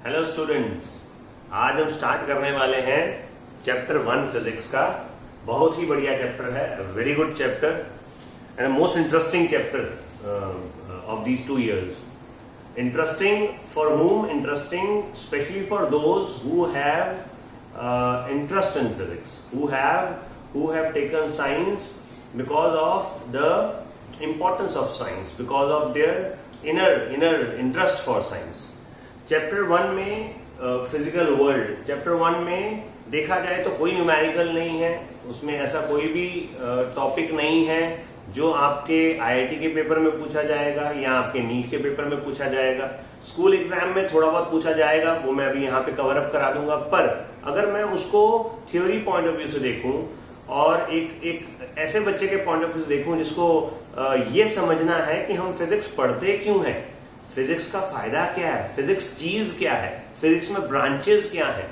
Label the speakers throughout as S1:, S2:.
S1: Hello students, आज हम start करने वाले हैं चैप्टर 1 फिजिक्स का। बहुत ही बढ़िया चैप्टर है, very good chapter and most interesting chapter of these 2 years. Interesting for whom? Interesting especially for those who have interest in physics, who have taken science because of the importance of science, because of their inner interest for science. Chapter 1 में physical world, chapter 1 में देखा जाए तो कोई numerical नहीं है, उसमें ऐसा कोई भी टॉपिक नहीं है जो आपके आईआईटी के पेपर में पूछा जाएगा या आपके नीट के पेपर में पूछा जाएगा। स्कूल एग्जाम में थोड़ा बहुत पूछा जाएगा, वो मैं अभी यहाँ पे कवर अप करा दूंगा। पर अगर मैं उसको थ्योरी पॉइंट ऑफ व्यू से देखूं और एक ऐसे बच्चे के पॉइंट ऑफ व्यू से देखूं जिसको ये समझना है कि हम फिजिक्स पढ़ते क्यों हैं, फिजिक्स का फायदा क्या है, फिजिक्स चीज क्या है, फिजिक्स में ब्रांचेस क्या है,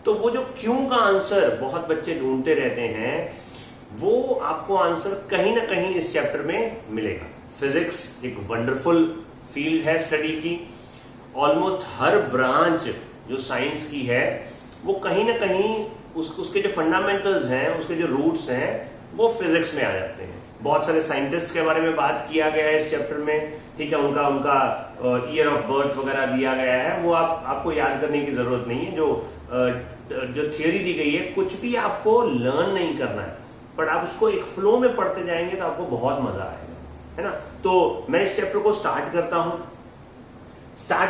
S1: तो वो जो क्यों का आंसर बहुत बच्चे ढूंढते रहते हैं, वो आपको आंसर कहीं ना कहीं इस चैप्टर में मिलेगा। फिजिक्स एक वंडरफुल फील्ड है स्टडी की। ऑलमोस्ट हर ब्रांच जो साइंस की है वो कहीं ना कहीं उसके जो फंडामेंटल्स हैं, उसके जो रूट्स हैं, वो फिजिक्स में आ जाते हैं। बहुत सारे साइंटिस्ट के बारे में बात किया गया है इस चैप्टर में, ठीक है, उनका ईयर ऑफ बर्थ वगैरह दिया गया है, वो आपको याद करने की जरूरत नहीं है। जो थियोरी दी गई है, कुछ भी आपको लर्न नहीं करना है, बट आप उसको एक फ्लो में पढ़ते जाएंगे तो आपको बहुत मजा आएगा, है ना। तो मैं इस चैप्टर को स्टार्ट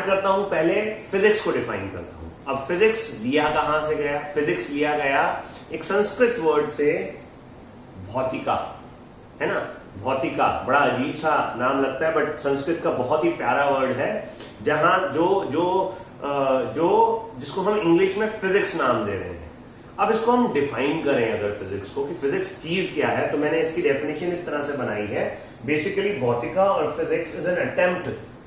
S1: करता हूं पहले फिजिक्स को डिफाइन करता हूं। अब फिजिक्स लिया कहां से गया? फिजिक्स लिया गया एक संस्कृत वर्ड से, भौतिका, है ना। भौतिका बड़ा अजीब सा नाम लगता है, बट संस्कृत का बहुत ही प्यारा वर्ड है, जहां जिसको हम इंग्लिश में फिजिक्स नाम दे रहे हैं। अब इसको हम डिफाइन करें अगर फिजिक्स को, कि फिजिक्स चीज क्या है, तो मैंने इसकी डेफिनेशन इस तरह से बनाई है। बेसिकली भौतिका और physics is an attempt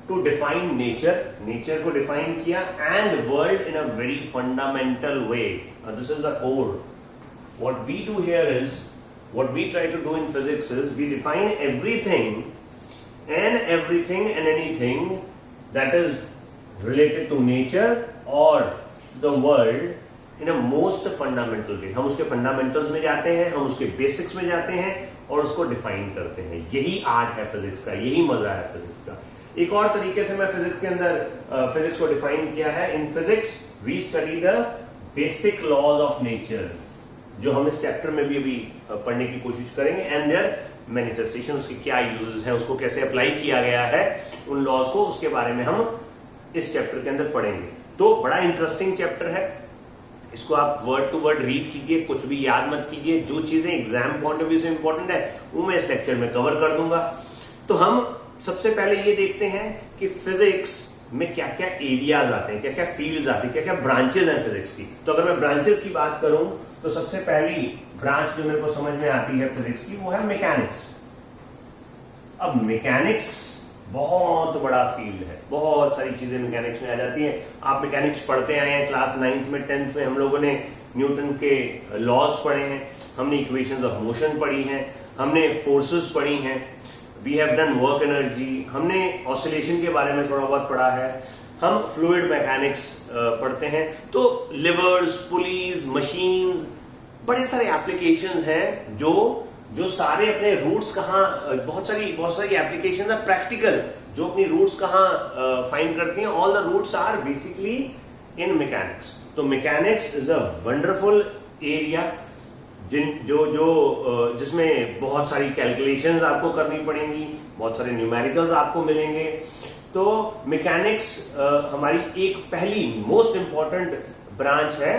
S1: to define nature को डिफाइन किया, and world in a very fundamental way. This is the core. What we do here is, what we try to do in physics is we define everything and anything that is related to nature or the world in a most fundamental way. हम उसके fundamentals में जाते हैं, हम उसके basics में जाते हैं और उसको define करते हैं। यही आर्ट है फिजिक्स का, यही मजा है फिजिक्स का। एक और तरीके से मैं फिजिक्स के अंदर फिजिक्स को डिफाइन किया है। In physics we study the basic laws of nature, जो हम इस चैप्टर में भी अभी पढ़ने की कोशिश करेंगे, एंड देयर मैनिफेस्टेशन, उसके क्या यूजेस हैं, उसको कैसे अप्लाई किया गया है उन लॉज को, उसके बारे में हम इस चैप्टर के अंदर पढ़ेंगे। तो बड़ा इंटरेस्टिंग चैप्टर है, इसको आप वर्ड टू वर्ड रीड कीजिए, कुछ भी याद मत कीजिए। जो चीजें एग्जाम पॉइंट ऑफ व्यू से इंपॉर्टेंट है वो मैं इस लेक्चर में कवर कर दूंगा। तो हम सबसे पहले ये देखते हैं कि फिजिक्स में क्या क्या एरियाज आते हैं, क्या क्या फील्ड्स आती हैं, क्या क्या ब्रांचेज हैं फिजिक्स की। तो अगर मैं ब्रांचेज की बात करूं तो सबसे पहली ब्रांच जो मेरे को समझ में आती है फिजिक्स की, वो है मैकेनिक्स। अब मैकेनिक्स बहुत बड़ा फील्ड है, बहुत सारी चीजें मैकेनिक्स में आ जाती हैं। आप मैकेनिक्स पढ़ते आए हैं, क्लास 9th में 10th में हम लोगों ने न्यूटन के लॉज पढ़े हैं, हमने इक्वेशंस ऑफ मोशन पढ़ी हैं, हमने फोर्सेस पढ़ी हैं, we have done work energy, हमने ऑसिलेशन के बारे में थोड़ा बहुत पढ़ा है, हम फ्लूइड मैकेनिक्स पढ़ते हैं। तो लिवर्स, पुलीज, मशीन्स, बड़े सारे एप्लीकेशंस हैं जो सारे अपने रूट्स कहाँ, बहुत सारी एप्लीकेशंस है प्रैक्टिकल, जो अपनी रूट्स कहाँ फाइंड करती हैं। All the roots are basically in mechanics. तो mechanics is a wonderful area जिसमें बहुत सारी कैलकुलेशंस आपको करनी पड़ेंगी, बहुत सारे न्यूमेरिकल्स आपको मिलेंगे। तो मैकेनिक्स हमारी एक पहली मोस्ट इंपॉर्टेंट ब्रांच है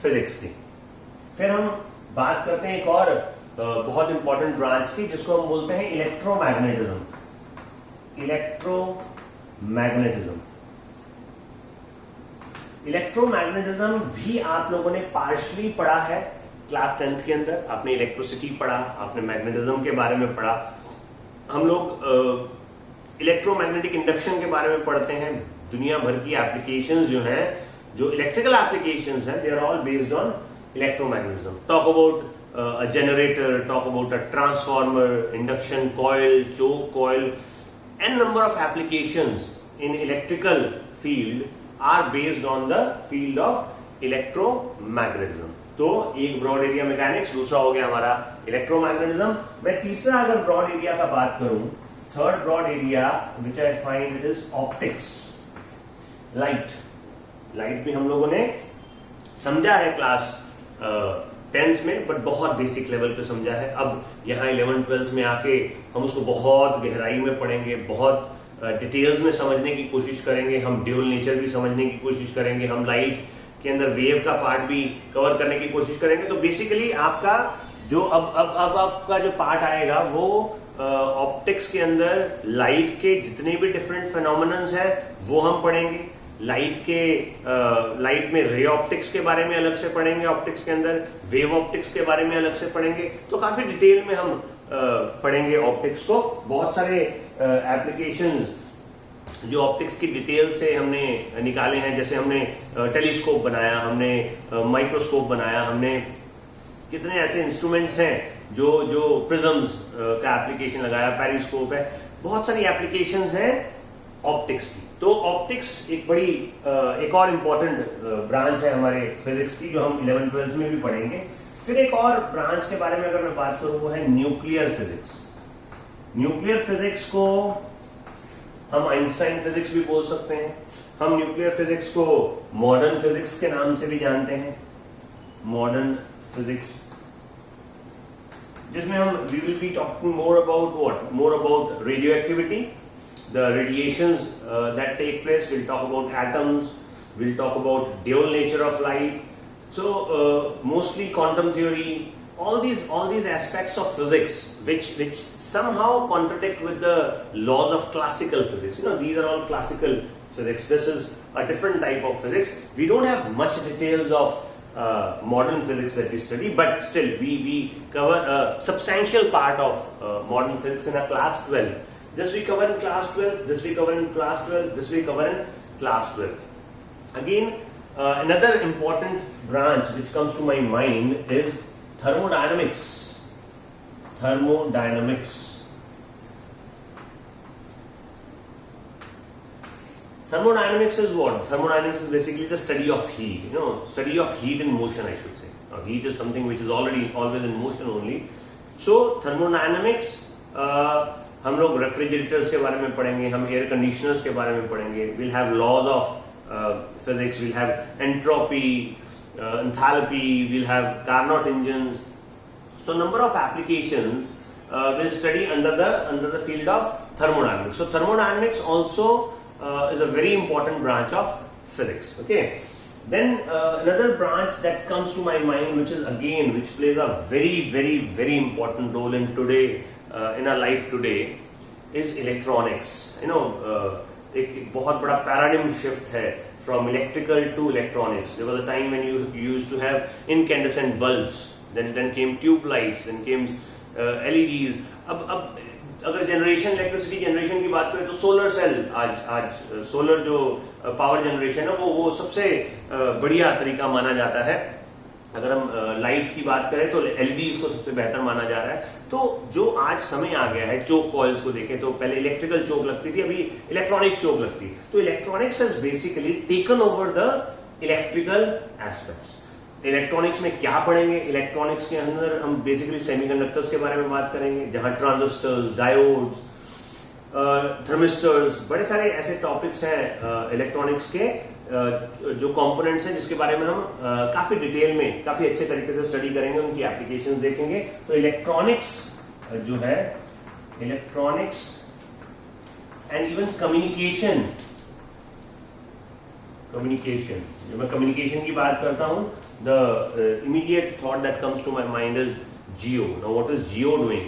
S1: फिजिक्स की। फिर हम बात करते हैं एक और बहुत इंपॉर्टेंट ब्रांच की, जिसको हम बोलते हैं इलेक्ट्रोमैग्नेटिज्म। इलेक्ट्रोमैग्नेटिज्म भी आप लोगों ने पार्शली पढ़ा है क्लास 10th के अंदर। आपने इलेक्ट्रिसिटी पढ़ा, आपने मैग्नेटिज्म के बारे में पढ़ा। हम लोग इलेक्ट्रोमैग्नेटिक इंडक्शन के बारे में पढ़ते हैं। दुनिया भर की एप्लीकेशंस जो हैं, जो इलेक्ट्रिकल एप्लीकेशंस हैं, they are all based on electromagnetism. Talk about a generator, talk about a transformer, induction coil, choke coil, n number of applications in electrical field are based on the field of electromagnetism. तो एक broad area mechanics, दूसरा हो गया हमारा electromagnetism. मैं तीसरा अगर broad area का बात करूं, third broad area which I find it is optics, light. Light भी हम लोगों ने समझा है क्लास 10th में, बट बहुत बेसिक लेवल पे समझा है। अब यहाँ 11th 12th में आके हम उसको बहुत गहराई में पढ़ेंगे, बहुत डिटेल्स में समझने की कोशिश करेंगे। हम ड्यूल नेचर भी समझने की कोशिश करेंगे, हम लाइट के अंदर वेव का पार्ट भी कवर करने की कोशिश करेंगे। तो बेसिकली आपका जो अब आपका जो पार्ट आएगा वो ऑप्टिक्स के अंदर लाइट के जितने भी डिफरेंट फिनोमिनन्स है वो हम पढ़ेंगे। लाइट में रे ऑप्टिक्स के बारे में अलग से पढ़ेंगे, ऑप्टिक्स के अंदर वेव ऑप्टिक्स के बारे में अलग से पढ़ेंगे। तो काफी डिटेल में हम पढ़ेंगे ऑप्टिक्स को। बहुत सारे एप्लीकेशंस जो ऑप्टिक्स की डिटेल से हमने निकाले हैं, जैसे हमने टेलीस्कोप बनाया, हमने माइक्रोस्कोप बनाया, हमने कितने ऐसे इंस्ट्रूमेंट्स हैं जो प्रिज्म्स का एप्लीकेशन लगाया, पेरिस्कोप है, बहुत सारी एप्लीकेशंस हैं ऑप्टिक्स की। तो ऑप्टिक्स एक बड़ी एक और इम्पोर्टेंट ब्रांच है हमारे फिजिक्स की, जो हम 11th 12th में भी पढ़ेंगे। फिर एक और ब्रांच के बारे में अगर मैं बात करूं वो है न्यूक्लियर फिजिक्स। न्यूक्लियर फिजिक्स को हम आइंस्टाइन फिजिक्स भी बोल सकते हैं। हम न्यूक्लियर फिजिक्स को मॉडर्न फिजिक्स के नाम से भी जानते हैं, मॉडर्न फिजिक्स, जिसमें हम we will be talking more about what, more about radioactivity, the radiations that take place. We'll talk about atoms, we'll talk about dual nature of light. So mostly quantum theory, all these aspects of physics which somehow contradict with the laws of classical physics. These are all classical physics. This is a different type of physics. We don't have much details of modern physics that we study, but still we cover a substantial part of modern physics in a class 12. This we cover in class 12, this we cover in class 12, this we cover in class 12. Again, another important branch which comes to my mind is thermodynamics. Thermodynamics. Thermodynamics is what? Thermodynamics is basically the study of heat. Study of heat in motion, I should say. Heat is something which is always in motion only. So thermodynamics. हम लोग refrigerators के बारे में पढ़ेंगे, हम air conditioners के बारे में पढ़ेंगे। Will have laws of physics, will have entropy, enthalpy, will have Carnot engines. So number of applications will study under the field of thermodynamics. So thermodynamics also is a very important branch of physics. Okay. Then another branch that comes to my mind, which plays a very very very important role in today. In our life today is electronics. एक बहुत बड़ा paradigm shift है from electrical to electronics. There was a time when you used to have incandescent bulbs, then came tube lights, then came LEDs. अब अगर electricity generation की बात करें तो सोलर सेल, आज सोलर जो पावर जनरेशन है वो सबसे बढ़िया तरीका माना जाता है। अगर हम लाइट्स की बात करें तो एलईडीज को सबसे बेहतर माना जा रहा है। तो जो आज समय आ गया है, चोक कॉइल्स को देखें तो पहले इलेक्ट्रिकल चोक लगती थी, अभी इलेक्ट्रॉनिक चोक लगती है। तो electronics has basically taken over the electrical aspects. Electronics में क्या पढ़ेंगे? इलेक्ट्रॉनिक्स के अंदर हम बेसिकली सेमीकंडक्टर्स के बारे में बात करेंगे, जहां ट्रांजिस्टर्स, डायोड्स, थर्मिस्टर्स, बड़े सारे ऐसे टॉपिक्स हैं इलेक्ट्रॉनिक्स के जो कंपोनेंट्स हैं, जिसके बारे में हम काफी डिटेल में, काफी अच्छे तरीके से स्टडी करेंगे, उनकी एप्लीकेशंस देखेंगे। तो इलेक्ट्रॉनिक्स जो है, इलेक्ट्रॉनिक्स एंड इवन कम्युनिकेशन, जब मैं कम्युनिकेशन की बात करता हूं, the immediate thought that comes to my mind is Jio. Now what is Jio doing?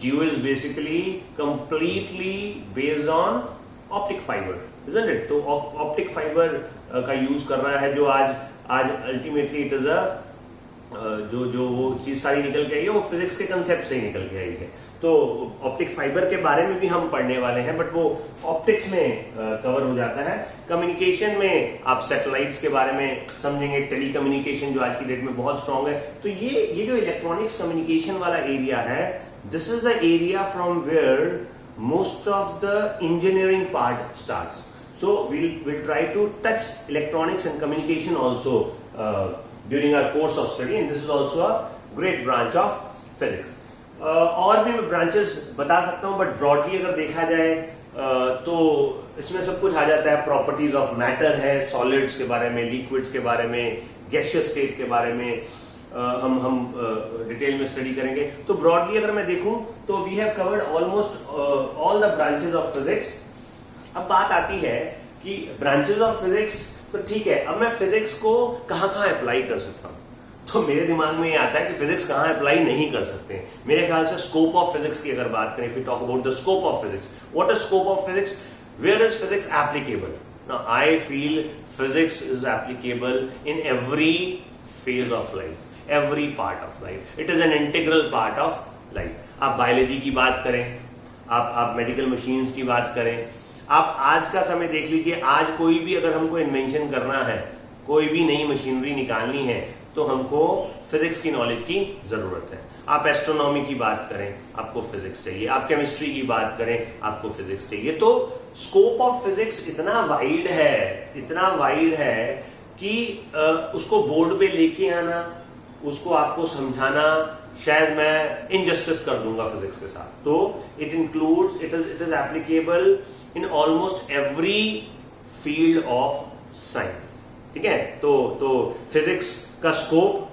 S1: Jio is basically completely based on optic fibre, isn't it? तो ऑप्टिक फाइबर का यूज कर रहा है, जो आज अल्टीमेटली इट इज जो वो चीज सारी निकल के आई है, वो फिजिक्स के कंसेप्ट से ही निकल के आई है। तो ऑप्टिक फाइबर के बारे में भी हम पढ़ने वाले हैं, बट वो ऑप्टिक्स में कवर हो जाता है। कम्युनिकेशन में आप सैटेलाइट्स के बारे में समझेंगे, टेली कम्युनिकेशन जो आज की डेट में बहुत स्ट्रांग है। तो ये जो इलेक्ट्रॉनिक्स कम्युनिकेशन वाला एरिया है, this is the area from where most of the engineering part starts. So we'll try to touch electronics and communication also during our course of study, and this is also a great branch of physics. और भी मैं branches बता सकता हूँ, but broadly अगर देखा जाए तो इसमें सब कुछ आ जाता है. प्रॉपर्टीज ऑफ मैटर है, सॉलिड्स के बारे में, लिक्विड्स के बारे में, गैसियस स्टेट के बारे में हम डिटेल में स्टडी करेंगे. तो ब्रॉडली अगर मैं देखूं तो we have covered almost all the branches of physics. अब बात आती है कि ब्रांचेस ऑफ फिजिक्स तो ठीक है, अब मैं फिजिक्स को कहाँ अप्लाई कर सकता हूँ. तो मेरे दिमाग में ये आता है कि फिजिक्स कहाँ अप्लाई नहीं कर सकते. मेरे ख्याल से स्कोप ऑफ फिजिक्स की अगर बात करें, if we talk about the scope of physics, what is scope of physics, where is physics applicable. Now I feel physics is applicable in every phase of life, every part of life. It is an integral part of life. आप biology की बात करें, आप medical machines की बात करें, आप आज का समय देख लीजिए. आज कोई भी अगर हमको इन्वेंशन करना है, कोई भी नई मशीनरी निकालनी है, तो हमको फिजिक्स की नॉलेज की जरूरत है. आप एस्ट्रोनॉमी की बात करें, आपको फिजिक्स चाहिए. आप केमिस्ट्री की बात करें, आपको फिजिक्स चाहिए. तो स्कोप ऑफ फिजिक्स इतना वाइड है कि उसको बोर्ड पे लेके आना, उसको आपको समझाना, शायद मैं इनजस्टिस कर दूंगा फिजिक्स के साथ. तो it is applicable in almost every field of science. ठीक है, तो फिजिक्स का स्कोप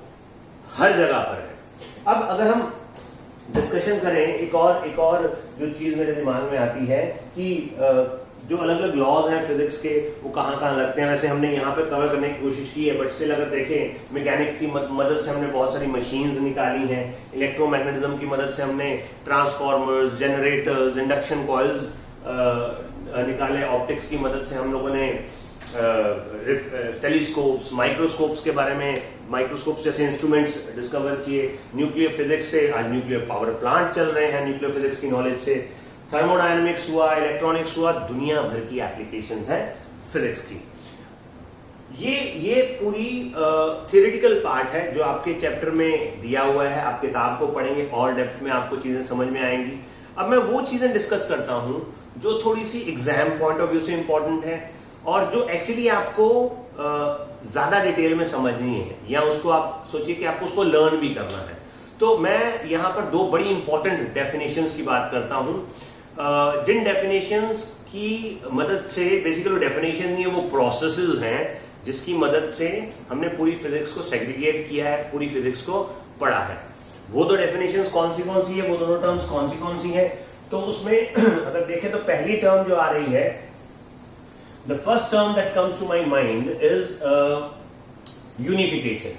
S1: हर जगह पर है. अब अगर हम डिस्कशन करें, एक और जो चीज मेरे दिमाग में आती है कि जो अलग अलग लॉज हैं फिजिक्स के, वो कहाँ लगते हैं. वैसे हमने यहाँ पे कवर करने की कोशिश की है, बट स्टिल अगर देखें, मैकेनिक्स की मदद से हमने बहुत सारी मशीन्स निकाली हैं. इलेक्ट्रोमैग्नेटिज्म की मदद से हमने ट्रांसफॉर्मर्स, जनरेटर्स, इंडक्शन कॉइल्स निकाले. ऑप्टिक्स की मदद से हम लोगों ने टेलीस्कोप्स, माइक्रोस्कोप्स के बारे में, माइक्रोस्कोप्स जैसे इंस्ट्रूमेंट्स डिस्कवर किए. न्यूक्लियर फिजिक्स से आज न्यूक्लियर पावर प्लांट चल रहे हैं न्यूक्लियर फिजिक्स की नॉलेज से. थर्मोडायनेमिक्स हुआ, इलेक्ट्रॉनिक्स हुआ, दुनिया भर की एप्लीकेशंस है फिजिक्स की. ये पूरी थियोरेटिकल पार्ट है जो आपके चैप्टर में दिया हुआ है. आप किताब को पढ़ेंगे और डेप्थ में आपको चीजें समझ में आएंगी. अब मैं वो चीजें डिस्कस करता हूं जो थोड़ी सी एग्जाम पॉइंट ऑफ व्यू से इंपॉर्टेंट है, और जो एक्चुअली आपको ज्यादा डिटेल में समझनी है, या उसको आप सोचिए कि आपको उसको लर्न भी करना है. तो मैं यहाँ पर दो बड़ी इंपॉर्टेंट डेफिनेशंस की बात करता हूँ, जिन डेफिनेशंस की मदद से, बेसिकली डेफिनेशन नहीं है, वो प्रोसेसेस हैं जिसकी मदद से हमने पूरी फिजिक्स को सेग्रीगेट किया है, पूरी फिजिक्स को पढ़ा है. वो दो डेफिनेशंस कौन सी है, वो दोनों टर्म्स कौन सी है. तो उसमें अगर देखें तो पहली टर्म जो आ रही है, the first term that comes to my mind is unification.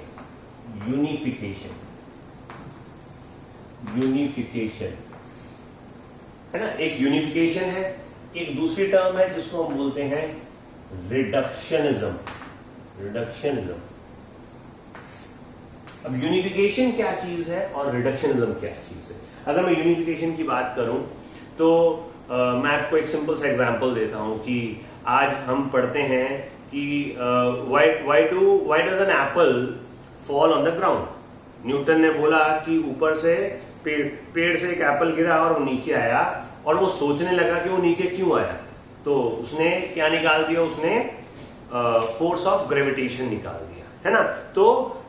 S1: है ना, एक यूनिफिकेशन है. एक दूसरी टर्म है जिसको हम बोलते हैं रिडक्शनिज्म. अब यूनिफिकेशन क्या चीज है और रिडक्शनिज्म क्या चीज है. अगर मैं यूनिफिकेशन की बात करूं तो मैं आपको एक सिंपल सा एग्जांपल देता हूं कि आज हम पढ़ते हैं कि why does an apple fall on the ground. Newton ने बोला कि ऊपर से पेड़ से एक एप्पल गिरा और वो नीचे आया, और वो सोचने लगा कि वो नीचे क्यों आया. तो उसने क्या निकाल दिया, उसने फोर्स ऑफ ग्रेविटेशन निकाल दिया, है ना. तो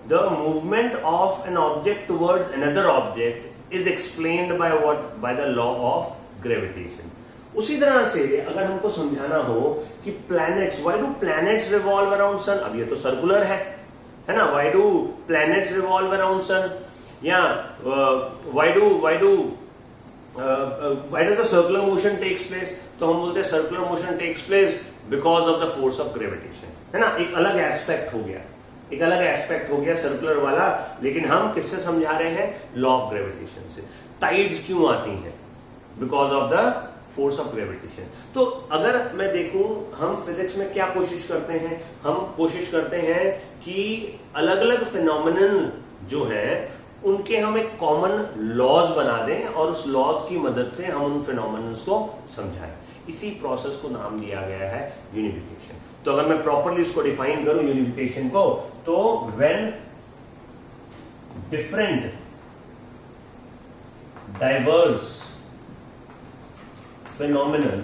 S1: the movement of an object towards another object is explained by what, by the law of gravitation. उसी तरह से अगर हमको समझाना हो कि planets, why do planets revolve around sun. अब ये तो सर्कुलर है ना. Why do planets revolve around sun, या why does the circular motion takes place. तो हम बोलते हैं circular motion takes place because of the force of gravitation, है ना. एक अलग एस्पेक्ट हो गया सर्कुलर वाला, लेकिन हम किससे समझा रहे हैं, लॉ ऑफ ग्रेविटेशन से. टाइड्स क्यों आती हैं, because of the force of gravitation. तो अगर मैं देखूं, हम फिजिक्स में क्या कोशिश करते हैं, हम कोशिश करते हैं कि अलग अलग फिनोमिनन जो है उनके हम एक कॉमन लॉज बना दें, और उस लॉज की मदद से हम उन फिनोमिनन्स को समझाएं. इसी प्रोसेस को नाम दिया गया है यूनिफिकेशन. तो अगर मैं प्रॉपर्ली इसको डिफाइन करूं यूनिफिकेशन को, तो when different diverse phenomenon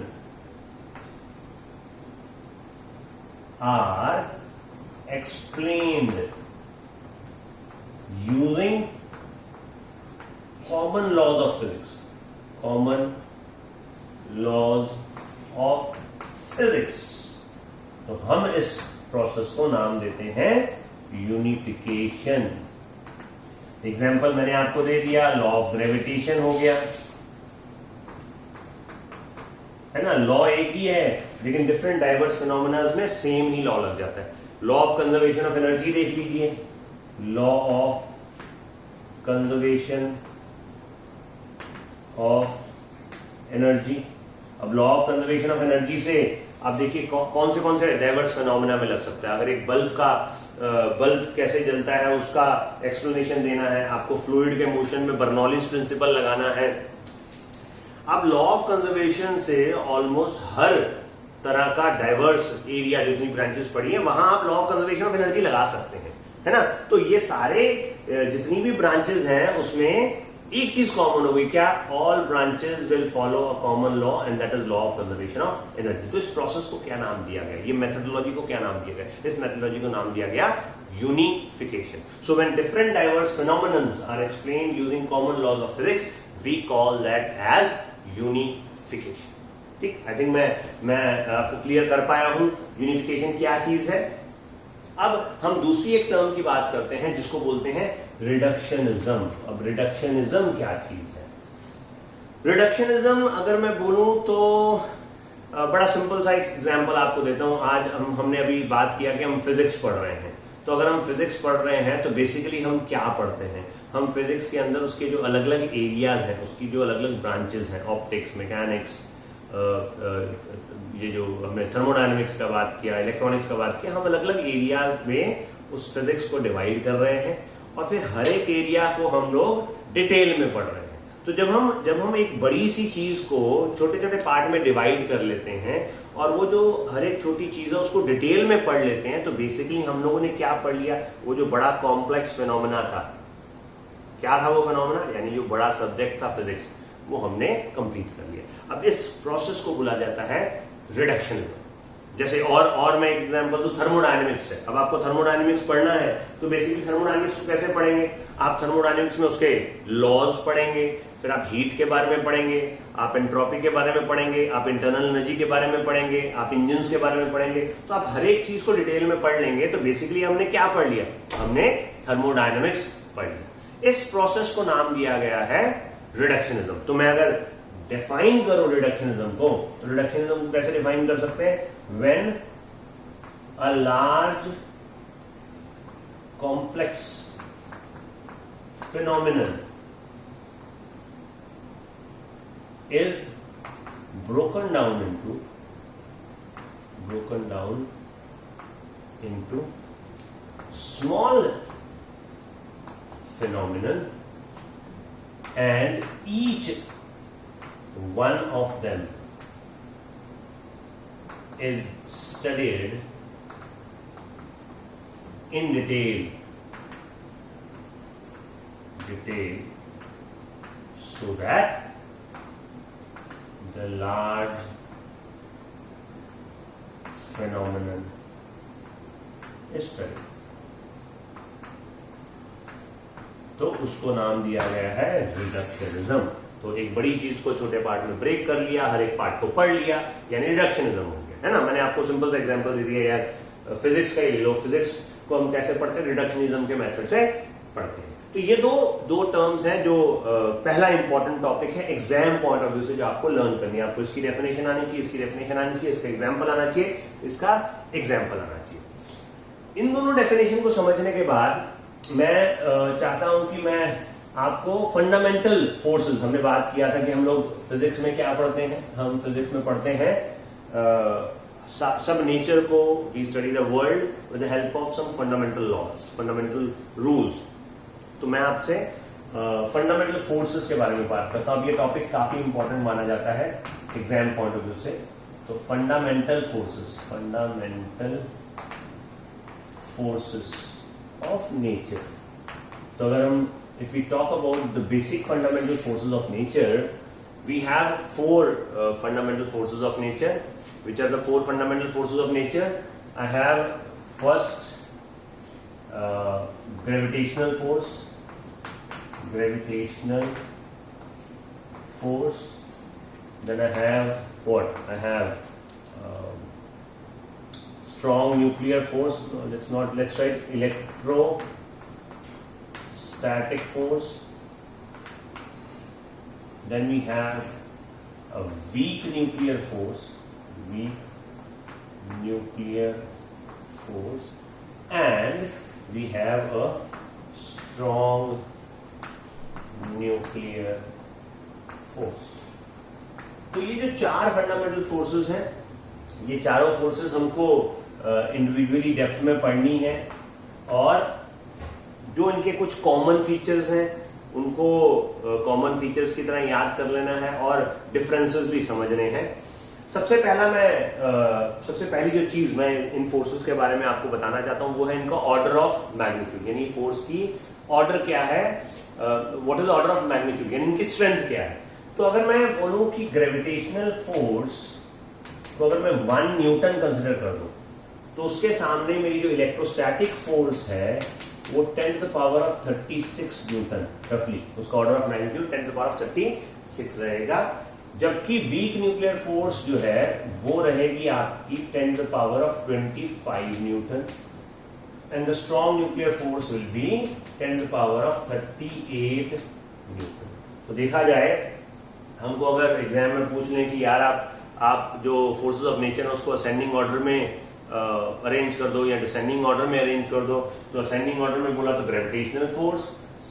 S1: are explained using common laws of physics. Common laws of physics. तो हम इस प्रोसेस को नाम देते हैं यूनिफिकेशन. एग्जाम्पल मैंने आपको दे दिया, लॉ ऑफ ग्रेविटेशन हो गया, है ना. लॉ एक ही है लेकिन डिफरेंट डाइवर्स फिनोमेना में सेम ही लॉ लग जाता है. Law of conservation of energy देख लीजिए. Law of conservation of energy. अब law of conservation of energy से आप देखिए कौन से डाइवर्स फिनोमेना में लग सकता है. अगर एक बल्ब कैसे जलता है उसका एक्सप्लेनेशन देना है, आपको फ्लूइड के मोशन में बर्नौलीज प्रिंसिपल लगाना है. अब लॉ ऑफ कंजर्वेशन से ऑलमोस्ट हर तरह का डाइवर्स एरिया जितनी ब्रांचेस पड़ी है वहां आप law of conservation of energy लगा सकते हैं, है ना. तो ये सारे जितनी भी ब्रांचेस हैं उसमें एक चीज कॉमन हो गई. क्या? All branches will follow a common law and that is law of conservation of energy. तो इस प्रोसेस को क्या नाम दिया गया? ये मेथोडोलॉजी को क्या नाम दिया गया? इस मेथोडोलॉजी को नाम दिया गया unification. So when different diverse phenomenons are explained using common laws of physics we call that as unification. ठीक, आई थिंक मैं आपको क्लियर कर पाया हूं यूनिफिकेशन क्या चीज है. अब हम दूसरी एक टर्म की बात करते हैं जिसको बोलते हैं रिडक्शनिज्म. अब रिडक्शनिज्म क्या चीज है? रिडक्शनिज्म अगर मैं बोलूं तो बड़ा सिंपल सा एग्जांपल आपको देता हूं. आज हमने अभी बात किया कि हम फिजिक्स पढ़ रहे हैं. तो अगर हम फिजिक्स पढ़ रहे हैं तो बेसिकली हम क्या पढ़ते हैं? हम फिजिक्स के अंदर उसके जो अलग अलग एरियाज हैं, उसकी जो अलग अलग ब्रांचेस हैं, ऑप्टिक्स, मैकेनिक्स, ये जो हमने थर्मोडायनेमिक्स का बात किया, इलेक्ट्रॉनिक्स का बात किया, हम अलग अलग एरियाज में उस फिजिक्स को डिवाइड कर रहे हैं और फिर हर एक एरिया को हम लोग डिटेल में पढ़ रहे हैं. तो जब हम एक बड़ी सी चीज को छोटे छोटे पार्ट में डिवाइड कर लेते हैं और वो जो हर एक छोटी चीज है उसको डिटेल में पढ़ लेते हैं तो बेसिकली हम लोगों ने क्या पढ़ लिया? वो जो बड़ा कॉम्प्लेक्स फिनोमेना था, क्या था वो फिनोमेना, यानी जो बड़ा सब्जेक्ट था फिजिक्स, वो हमने कंप्लीट कर लिया. अब इस प्रोसेस को बोला जाता है रिडक्शनिज्म. जैसे और मैं एक एग्जांपल दूं थर्मोडायनेमिक्स से. अब आपको थर्मोडायनेमिक्स पढ़ना है तो बेसिकली थर्मोडायनेमिक्स को कैसे पढ़ेंगे? आप थर्मोडायनेमिक्स में उसके लॉज पढ़ेंगे, फिर आप हीट के बारे में पढ़ेंगे, आप एंट्रोपी के बारे में पढ़ेंगे, आप इंटरनल एनर्जी के बारे में पढ़ेंगे, आप इंजन्स के बारे में पढ़ेंगे. तो आप हर एक चीज को डिटेल में पढ़ लेंगे. तो बेसिकली हमने क्या पढ़ लिया? हमने थर्मोडायनेमिक्स पढ़ लिया. इस प्रोसेस को नाम दिया गया है रिडक्शनिज्म. तो मैं अगर डिफाइन करूं रिडक्शनिज्म को, तो रिडक्शनिज्म को कैसे डिफाइन कर सकते हैं? When a large complex phenomenon is broken down into small phenomenon and each one of them is studied in detail so that the large phenomenon is studied. तो उसको नाम दिया गया है रिडक्शनिज्म. तो एक बड़ी चीज को छोटे पार्ट में ब्रेक कर लिया, हर एक पार्ट को पढ़ लिया, यानी रिडक्शनिज्म हो गया, है ना. मैंने आपको सिंपल सा एग्जांपल दे दिया यार, फिजिक्स का ही ले लो. फिजिक्स को हम कैसे पढ़ते हैं? रिडक्शनिज्म के मेथड से पढ़ते हैं. तो ये दो टर्म्स हैं जो पहला इंपॉर्टेंट टॉपिक है एग्जाम पॉइंट ऑफ व्यू से जो आपको लर्न करनी है. आपको इसकी डेफिनेशन आनी चाहिए, इसकी डेफिनेशन आनी चाहिए, इसका एग्जांपल आना चाहिए, इसका एग्जांपल आना चाहिए. इन दोनों डेफिनेशन को समझने के बाद मैं चाहता हूं कि मैं आपको फंडामेंटल फोर्सेस, हमने बात किया था कि हम लोग फिजिक्स में क्या पढ़ते हैं? हम फिजिक्स में पढ़ते हैं सब नेचर को, we study the world with the help of some fundamental laws, fundamental rules. तो मैं आपसे फंडामेंटल फोर्सेस के बारे में बात करता हूं. अब ये टॉपिक काफी इंपॉर्टेंट माना जाता है एग्जाम पॉइंट ऑफ व्यू से. तो फंडामेंटल फोर्सेस ऑफ नेचर. तो अगर हम if we talk about the basic fundamental forces of nature, we have four fundamental forces of nature. Which are the four fundamental forces of nature? I have first gravitational force, then I have what? I have strong nuclear force. No, let's write electrostatic force. Then we have a weak nuclear force, and we have a strong nuclear force. तो ये जो चार fundamental forces हैं, ये चारों forces हमको individually depth में पढ़नी है, और जो इनके कुछ कॉमन फीचर्स हैं उनको कॉमन फीचर्स की तरह याद कर लेना है और डिफरेंसेस भी समझने हैं। सबसे पहली जो चीज मैं इन फोर्सेस के बारे में आपको बताना चाहता हूं वो है इनका ऑर्डर ऑफ मैग्नीट्यूड, यानी फोर्स की ऑर्डर क्या है, what is order of magnitude, यानी इनकी स्ट्रेंथ क्या है। तो अगर मैं बोलूं कि ग्रेविटेशनल फोर्स को अगर मैं 1 न्यूटन कंसिडर कर दूं, तो उसके सामने मेरी जो इलेक्ट्रोस्टैटिक फोर्स है वो 10⁻36 न्यूटन रफली, उसका ऑर्डर ऑफ मैग्नीट्यूड 10⁻36 रहेगा। जबकि वीक न्यूक्लियर फोर्स जो है वो रहेगी आपकी 10⁻25 Newton, and the strong nuclear force will be 10⁻38 Newton. तो देखा जाए, हमको अगर एग्जाम में पूछ लें कि यार आप जो फोर्सेस ऑफ नेचर है उसको असेंडिंग ऑर्डर में अरेंज कर दो या डिसेंडिंग ऑर्डर में अरेंज कर दो, तो असेंडिंग ऑर्डर में बोला तो gravitational force,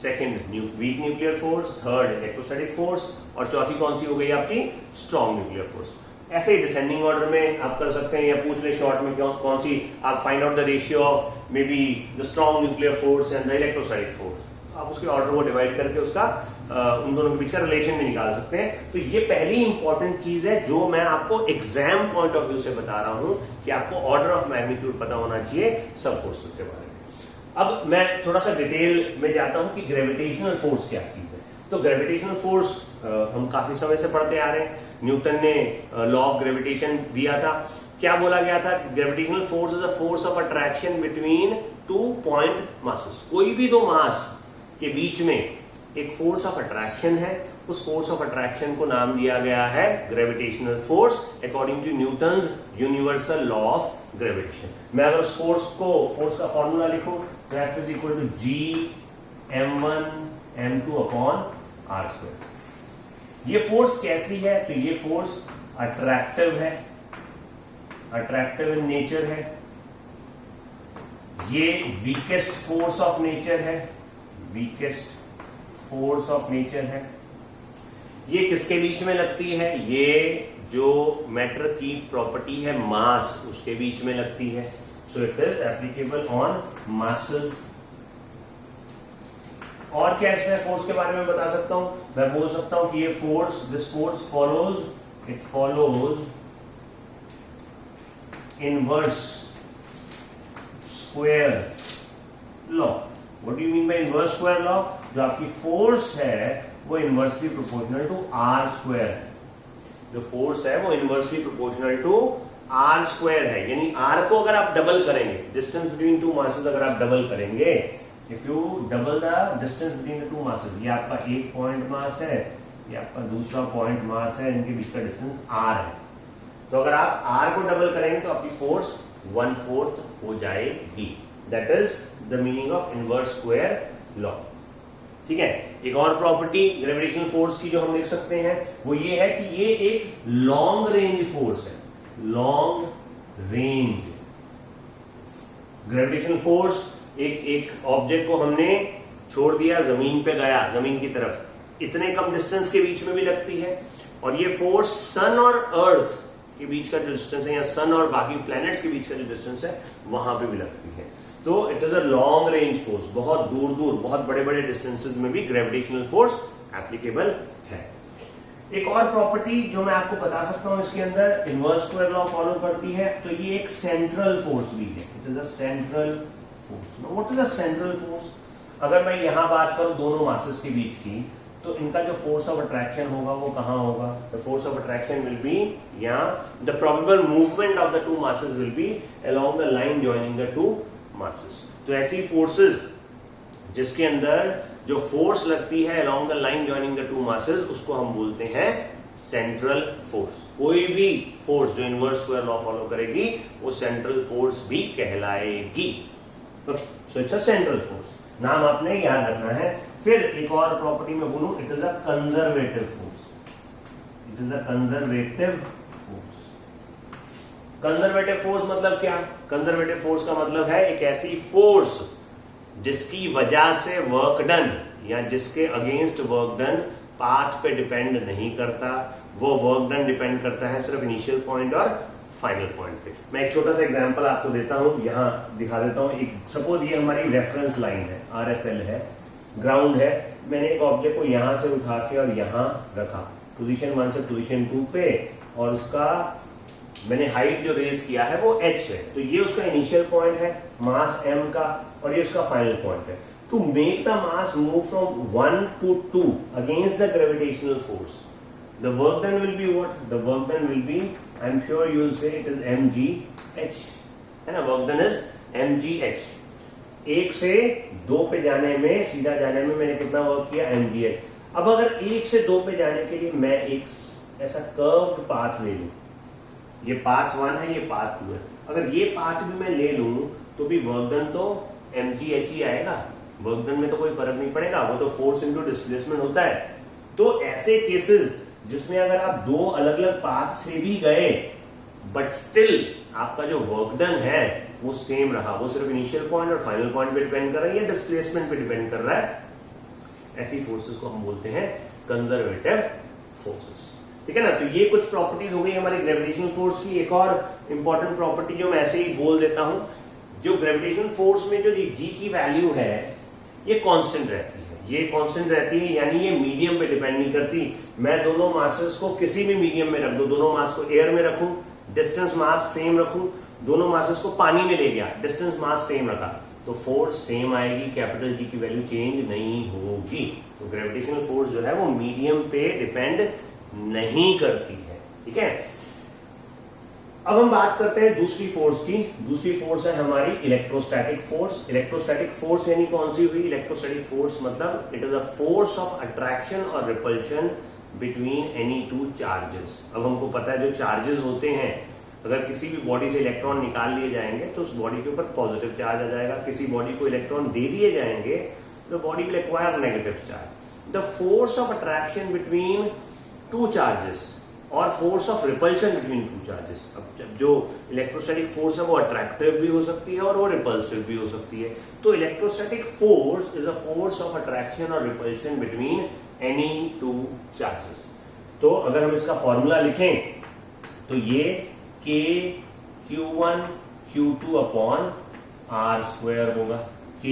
S1: second weak nuclear force, third electrostatic force, और चौथी कौन सी हो गई आपकी स्ट्रॉन्ग न्यूक्लियर फोर्स। ऐसे ही डिसेंडिंग ऑर्डर में आप कर सकते हैं, या पूछ ले शॉर्ट में कौन सी आप find out the ratio of may be the strong nuclear force and the electrostatic force. आप उसके ऑर्डर को डिवाइड करके उसका उन दोनों के बीच का रिलेशन भी निकाल सकते हैं। तो ये पहली इंपॉर्टेंट चीज है जो मैं आपको एग्जाम पॉइंट ऑफ व्यू से बता रहा हूं कि आपको ऑर्डर ऑफ मैग्नीट्यूड पता होना चाहिए सब फोर्सेस के बारे में। अब मैं थोड़ा सा डिटेल में जाता हूं कि ग्रेविटेशनल फोर्स क्या चीज है। तो ग्रेविटेशनल फोर्स हम काफी समय से पढ़ते आ रहे हैं। न्यूटन ने लॉ ऑफ ग्रेविटेशन दिया था। क्या बोला गया था? Gravitational force is a force of attraction between 2 point masses. कोई भी दो मास के बीच में एक फोर्स ऑफ अट्रैक्शन है, उस फोर्स ऑफ अट्रैक्शन को नाम दिया गया है gravitational force according to Newton's universal law of gravitation. मैं अगर उस फोर्स का फॉर्मूला लिखूं तो F is equal to G m1 m2 upon r²। ये फोर्स कैसी है? तो ये फोर्स अट्रैक्टिव है, अट्रैक्टिव इन नेचर है। ये वीकेस्ट फोर्स ऑफ नेचर है, वीकेस्ट फोर्स ऑफ नेचर है। ये किसके बीच में लगती है? ये जो मैटर की प्रॉपर्टी है मास, उसके बीच में लगती है। So it is applicable on masses. और क्या इसमें फोर्स के बारे में बता सकता हूं? मैं बोल सकता हूं कि ये force, this force follows inverse square law. What do you mean by inverse square law? जो आपकी फोर्स है वो इनवर्सली प्रोपोर्शनल टू r²। जो फोर्स है वो इनवर्सली प्रोपोर्शनल टू r² है। यानी r को अगर आप डबल करेंगे, डिस्टेंस बिटवीन टू मासेस अगर आप डबल करेंगे, if U double the distance between the two masses, ये आपका एक पॉइंट मास है, ये आपका दूसरा पॉइंट मास है, इनके बीच का डिस्टेंस r है। तो अगर आप r को डबल करेंगे तो आपकी फोर्स 1/4 हो जाएगी। That is the meaning of inverse square law. ठीक है। एक और प्रॉपर्टी ग्रेविटेशनल फोर्स की जो हम लिख सकते हैं वो ये है कि ये एक लॉन्ग रेंज फोर्स है। लॉन्ग रेंज ग्रेविटेशनल फोर्स, एक ऑब्जेक्ट को हमने छोड़ दिया, जमीन पे गया, जमीन की तरफ, इतने कम डिस्टेंस के बीच में भी लगती है। और ये फोर्स सन और अर्थ के बीच का जो डिस्टेंस है, या सन और बाकी प्लैनेट्स के बीच का जो डिस्टेंस है, वहां पे भी लगती है। तो it is a long range force. बहुत दूर दूर, बहुत बड़े बड़े डिस्टेंसेस में भी ग्रेविटेशनल फोर्स एप्लीकेबल है। एक और प्रॉपर्टी जो मैं आपको बता सकता हूं इसके अंदर, इनवर्स स्क्वायर लॉ फॉलो करती है। तो ये एक सेंट्रल फोर्स भी है। It is a central force. What is a central force? अगर मैं यहां बात करूं दोनों मासेस के बीच की, तो तो इनका जो फोर्स ऑफ अट्रैक्शन होगा वो कहाँ होगा? The force of attraction will be यहाँ, the probable movement of the two masses will be along the line joining the two masses. तो ऐसी फोर्सेस जिसके अंदर जो फोर्स लगती है along the line joining the two masses, उसको हम बोलते हैं सेंट्रल फोर्स। कोई भी फोर्स जो इनवर्स स्क्वायर लॉ फॉलो करेगी वो सेंट्रल फोर्स भी कहलाएगी। Okay, so it's a central force, नाम आपने याद रखना है। फिर एक और प्रॉपर्टी में बोलूं, it is a conservative force. It is a conservative force. Conservative force मतलब क्या? कंजर्वेटिव फोर्स का मतलब है एक ऐसी फोर्स जिसकी वजह से वर्क डन या जिसके अगेंस्ट वर्क डन पाथ पे डिपेंड नहीं करता, वो वर्क डन डिपेंड करता है सिर्फ इनिशियल पॉइंट और फाइनल पॉइंट पे। मैं एक छोटा सा एग्जांपल आपको देता हूं, यहां दिखा देता हूं। एक सपोज ये हमारी रेफरेंस लाइन है, RFL है, ग्राउंड है। मैंने एक ऑब्जेक्ट को यहां से उठा के और यहां रखा, पोजीशन 1 से पोजीशन 2 पे, और उसका मैंने हाइट जो रेज किया है वो h है। तो ये उसका इनिशियल पॉइंट है मास m का, और ये उसका फाइनल पॉइंट है। To make the mass move from 1 to 2 against the gravitational force, the work done will be what? The work done will be, I'm sure you will say it is mgh, है ना? work done is mgh। 1 से 2 पे जाने में, सीधा जाने में मैंने कितना वर्क किया? mgh। अब अगर 1 से 2 पे जाने के लिए मैं एक ऐसा कर्व्ड पाथ ले लूं, ये पाथ 1 है, ये पाथ 2 है, अगर ये पाथ भी मैं ले लूं तो भी वर्क डन तो mgh ही आएगा। वर्क डन में तो कोई फर्क नहीं पड़ेगा, वो तो फोर्स इनटू डिस्प्लेसमेंट होता है। तो ऐसे केसेस जिसमें अगर आप 2 अलग अलग पाथ से भी गए बट स्टिल आपका जो वर्क डन है वो सेम रहा, वो सिर्फ इनिशियल पॉइंट और फाइनल पॉइंट पे डिपेंड कर रहा है या डिस्प्लेसमेंट पे डिपेंड कर रहा है, ऐसी फोर्सेस को हम बोलते हैं कंजर्वेटिव फोर्सेस। ठीक है ना? तो ये कुछ प्रॉपर्टीज हो गई हमारी ग्रेविटेशनल फोर्स की। एक और इंपॉर्टेंट प्रॉपर्टी जो मैं ऐसे ही बोल देता हूं, जो ग्रेविटेशनल फोर्स में जो जी की वैल्यू है ये कांस्टेंट रहती है। ये कांस्टेंट रहती है यानी ये मीडियम पे डिपेंड नहीं करती। मैं दोनों मासेस को किसी भी मीडियम में रख दूं, दोनों मास को एयर में रखूं, डिस्टेंस मास सेम रखूं, दोनों मासेस को पानी में ले गया, डिस्टेंस मास सेम रखा, तो फोर्स सेम आएगी, कैपिटल जी की वैल्यू चेंज नहीं होगी। तो ग्रेविटेशनल फोर्स जो है वो मीडियम पे डिपेंड नहीं करती है। ठीक है, अब हम बात करते हैं दूसरी फोर्स की। दूसरी फोर्स है हमारी इलेक्ट्रोस्टैटिक फोर्स। इलेक्ट्रोस्टैटिक फोर्स यानी कौन सी हुई? इलेक्ट्रोस्टैटिक फोर्स मतलब it is a force of attraction और repulsion between any two charges. अब हमको पता है जो चार्जेस होते हैं, अगर किसी भी बॉडी से इलेक्ट्रॉन निकाल लिए जाएंगे तो उस बॉडी के ऊपर पॉजिटिव चार्ज आ जाएगा, किसी बॉडी को इलेक्ट्रॉन दे दिए जाएंगे तो body will acquire negative charge. The force of attraction between two charges और force of repulsion between two charges. अब जो इलेक्ट्रोस्टैटिक फोर्स है वो अट्रैक्टिव भी हो सकती है और वो रिपल्सिव भी हो सकती है। तो electrostatic force is a force of attraction और repulsion between any two charges. तो अगर हम इसका फॉर्मूला लिखें तो ये k q1 q2 upon r square होगा। k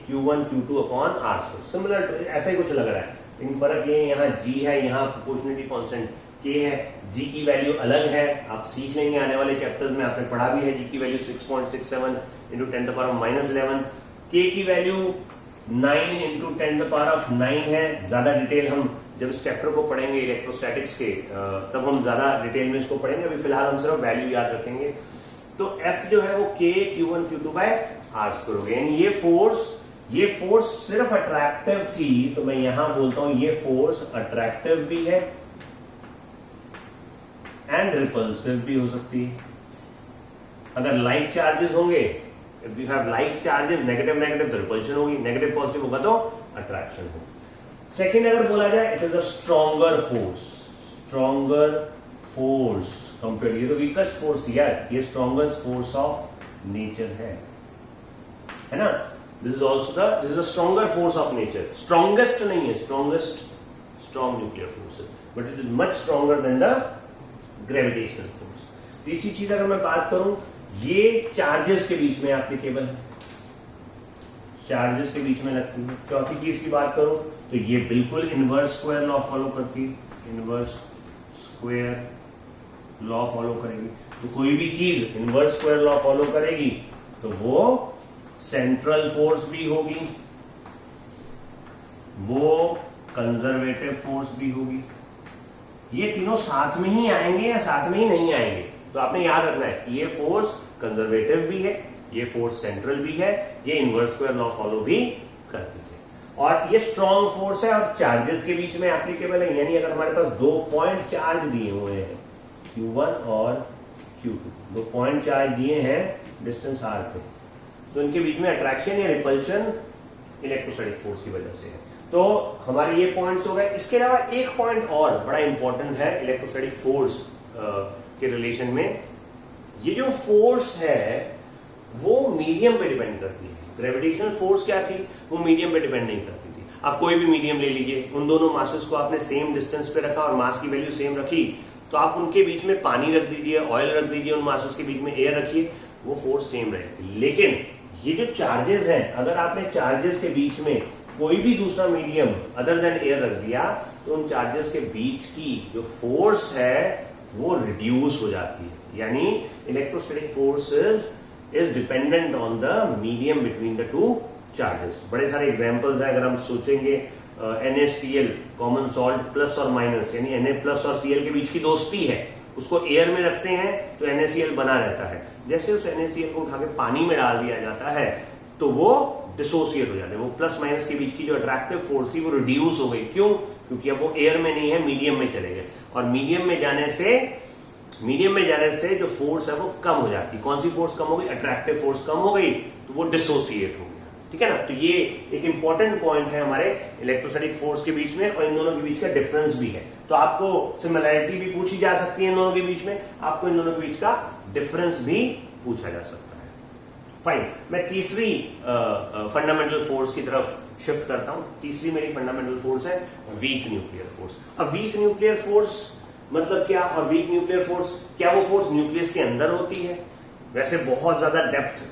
S1: q1 q2 upon r square, similar ऐसा ही कुछ लग रहा है, लेकिन फर्क ये यहाँ g है, यहाँ प्रोपोर्शनलिटी कांस्टेंट k है, g की वैल्यू अलग है। आप सीख लेंगे आने वाले चैप्टर्स में, आपने पढ़ा भी है g की value 6.67 into 10 to the power -11, k की value 9 into 10 to the power -9 है। ज्यादा डिटेल हम जब इस चैप्टर को पढ़ेंगे इलेक्ट्रोस्टैटिक्स के, तब हम ज्यादा डिटेल में इसको पढ़ेंगे। अभी फिलहाल हम सिर्फ वैल्यू याद रखेंगे। तो f जो है वो k q1 q2 bye r square हो गया। यानी ये फोर्स सिर्फ अट्रैक्टिव थी, तो मैं यहां बोलता हूं ये फोर्स अट्रैक्टिव भी है एंड रिपल्सिव भी हो सकती है। अगर लाइक चार्जेस होंगे, if you have like charges, negative negative तो रिपल्शन होगी, नेगेटिव पॉजिटिव होगा तो अट्रैक्शन होगी। सेकेंड अगर बोला जाए, it is a stronger force compare, ये तो वीकेस्ट फोर्स यार, ये स्ट्रॉन्गेस्ट फोर्स ऑफ नेचर है ना। This is a stronger force of nature. Strongest नहीं है, स्ट्रॉन्ग न्यूक्लियर फोर्स है, but it is much stronger than the gravitational force. तीसरी चीज अगर मैं बात करूं, ये चार्जेस के बीच में एप्लीकेबल है, चार्जेस के बीच में लगती है। चौथी चीज की बात करूं तो ये बिल्कुल इनवर्स स्क्वायर लॉ फॉलो करती है, इनवर्स स्क्वायर लॉ फॉलो करेगी। तो कोई भी चीज इनवर्स स्क्वायर लॉ फॉलो करेगी तो वो सेंट्रल फोर्स भी होगी, वो कंजर्वेटिव फोर्स भी होगी। ये तीनों साथ में ही आएंगे या साथ में ही नहीं आएंगे, तो आपने याद रखना है ये फोर्स कंजर्वेटिव भी है, ये फोर्स सेंट्रल भी है, ये इनवर्स स्क्वायर लॉ फॉलो भी करती है, और ये स्ट्रॉन्ग फोर्स है और चार्जेस के बीच में एप्लीकेबल है। यानी अगर हमारे पास 2 पॉइंट चार्ज दिए हुए हैं Q1 और Q2, 2 पॉइंट चार्ज दिए हैं डिस्टेंस r पे, तो इनके बीच में अट्रैक्शन या रिपल्शन इलेक्ट्रोस्टैटिक फोर्स की वजह से है। तो हमारे ये पॉइंट्स हो गए। इसके अलावा एक पॉइंट और बड़ा इंपॉर्टेंट है इलेक्ट्रोस्टैटिक फोर्स के रिलेशन में। ये जो फोर्स है वो मीडियम पे डिपेंड करती है। ग्रेविटेशनल फोर्स क्या थी, वो मीडियम पे डिपेंड नहीं करती थी। आप कोई भी मीडियम ले लीजिए, उन दोनों मासेस को आपने सेम डिस्टेंस पे रखा और मास की वैल्यू सेम रखी, तो आप उनके बीच में पानी रख दीजिए, ऑयल रख दीजिए, उन मासेस के बीच में एयर रखिए, वो फोर्स सेम रहेगी। लेकिन ये जो चार्जेस हैं, अगर आपने चार्जेस के बीच में कोई भी दूसरा मीडियम अदर देन एयर रख दिया, तो उन चार्जेस के बीच की जो फोर्स है वो रिड्यूस हो जाती है। यानी electrostatic force is dependent on the medium between the two charges. बड़े सारे एग्जांपल्स हैं। अगर हम सोचेंगे NaCl कॉमन सॉल्ट प्लस और माइनस, यानी Na प्लस और Cl के बीच की दोस्ती है, उसको एयर में रखते हैं तो NaCl बना रहता है। जैसे उस NaCl को उठा के पानी में डाल दिया जाता है तो वो डिसोसिएट हो जाते हैं। वो प्लस माइनस के बीच की जो अट्रैक्टिव फोर्स थी वो रिड्यूस हो गई। क्यों? क्योंकि अब वो एयर में नहीं है, मीडियम में चले गए, और मीडियम में जाने से जो फोर्स है वो कम हो जाती है। कौन सी फोर्स कम हो गई? अट्रैक्टिव फोर्स कम हो गई, तो वो डिसोसिएट हो गया। ठीक है ना? तो ये एक इंपॉर्टेंट पॉइंट है हमारे इलेक्ट्रोस्टैटिक फोर्स के बीच में, और इन दोनों के बीच का डिफरेंस भी है। तो आपको सिमिलैरिटी भी पूछी जा सकती है इन दोनों के बीच में, आपको इन दोनों के बीच का डिफरेंस भी पूछा जा सकता है। फाइन, मैं तीसरी फंडामेंटल फोर्स की तरफ शिफ्ट करता हूं। तीसरी मेरी फंडामेंटल फोर्स है वीक न्यूक्लियर फोर्स। अब वीक न्यूक्लियर फोर्स मतलब क्या, और वीक न्यूक्लियर फोर्स क्या? वो फोर्स न्यूक्लियस के अंदर होती है। वैसे बहुत ज्यादा डेप्थ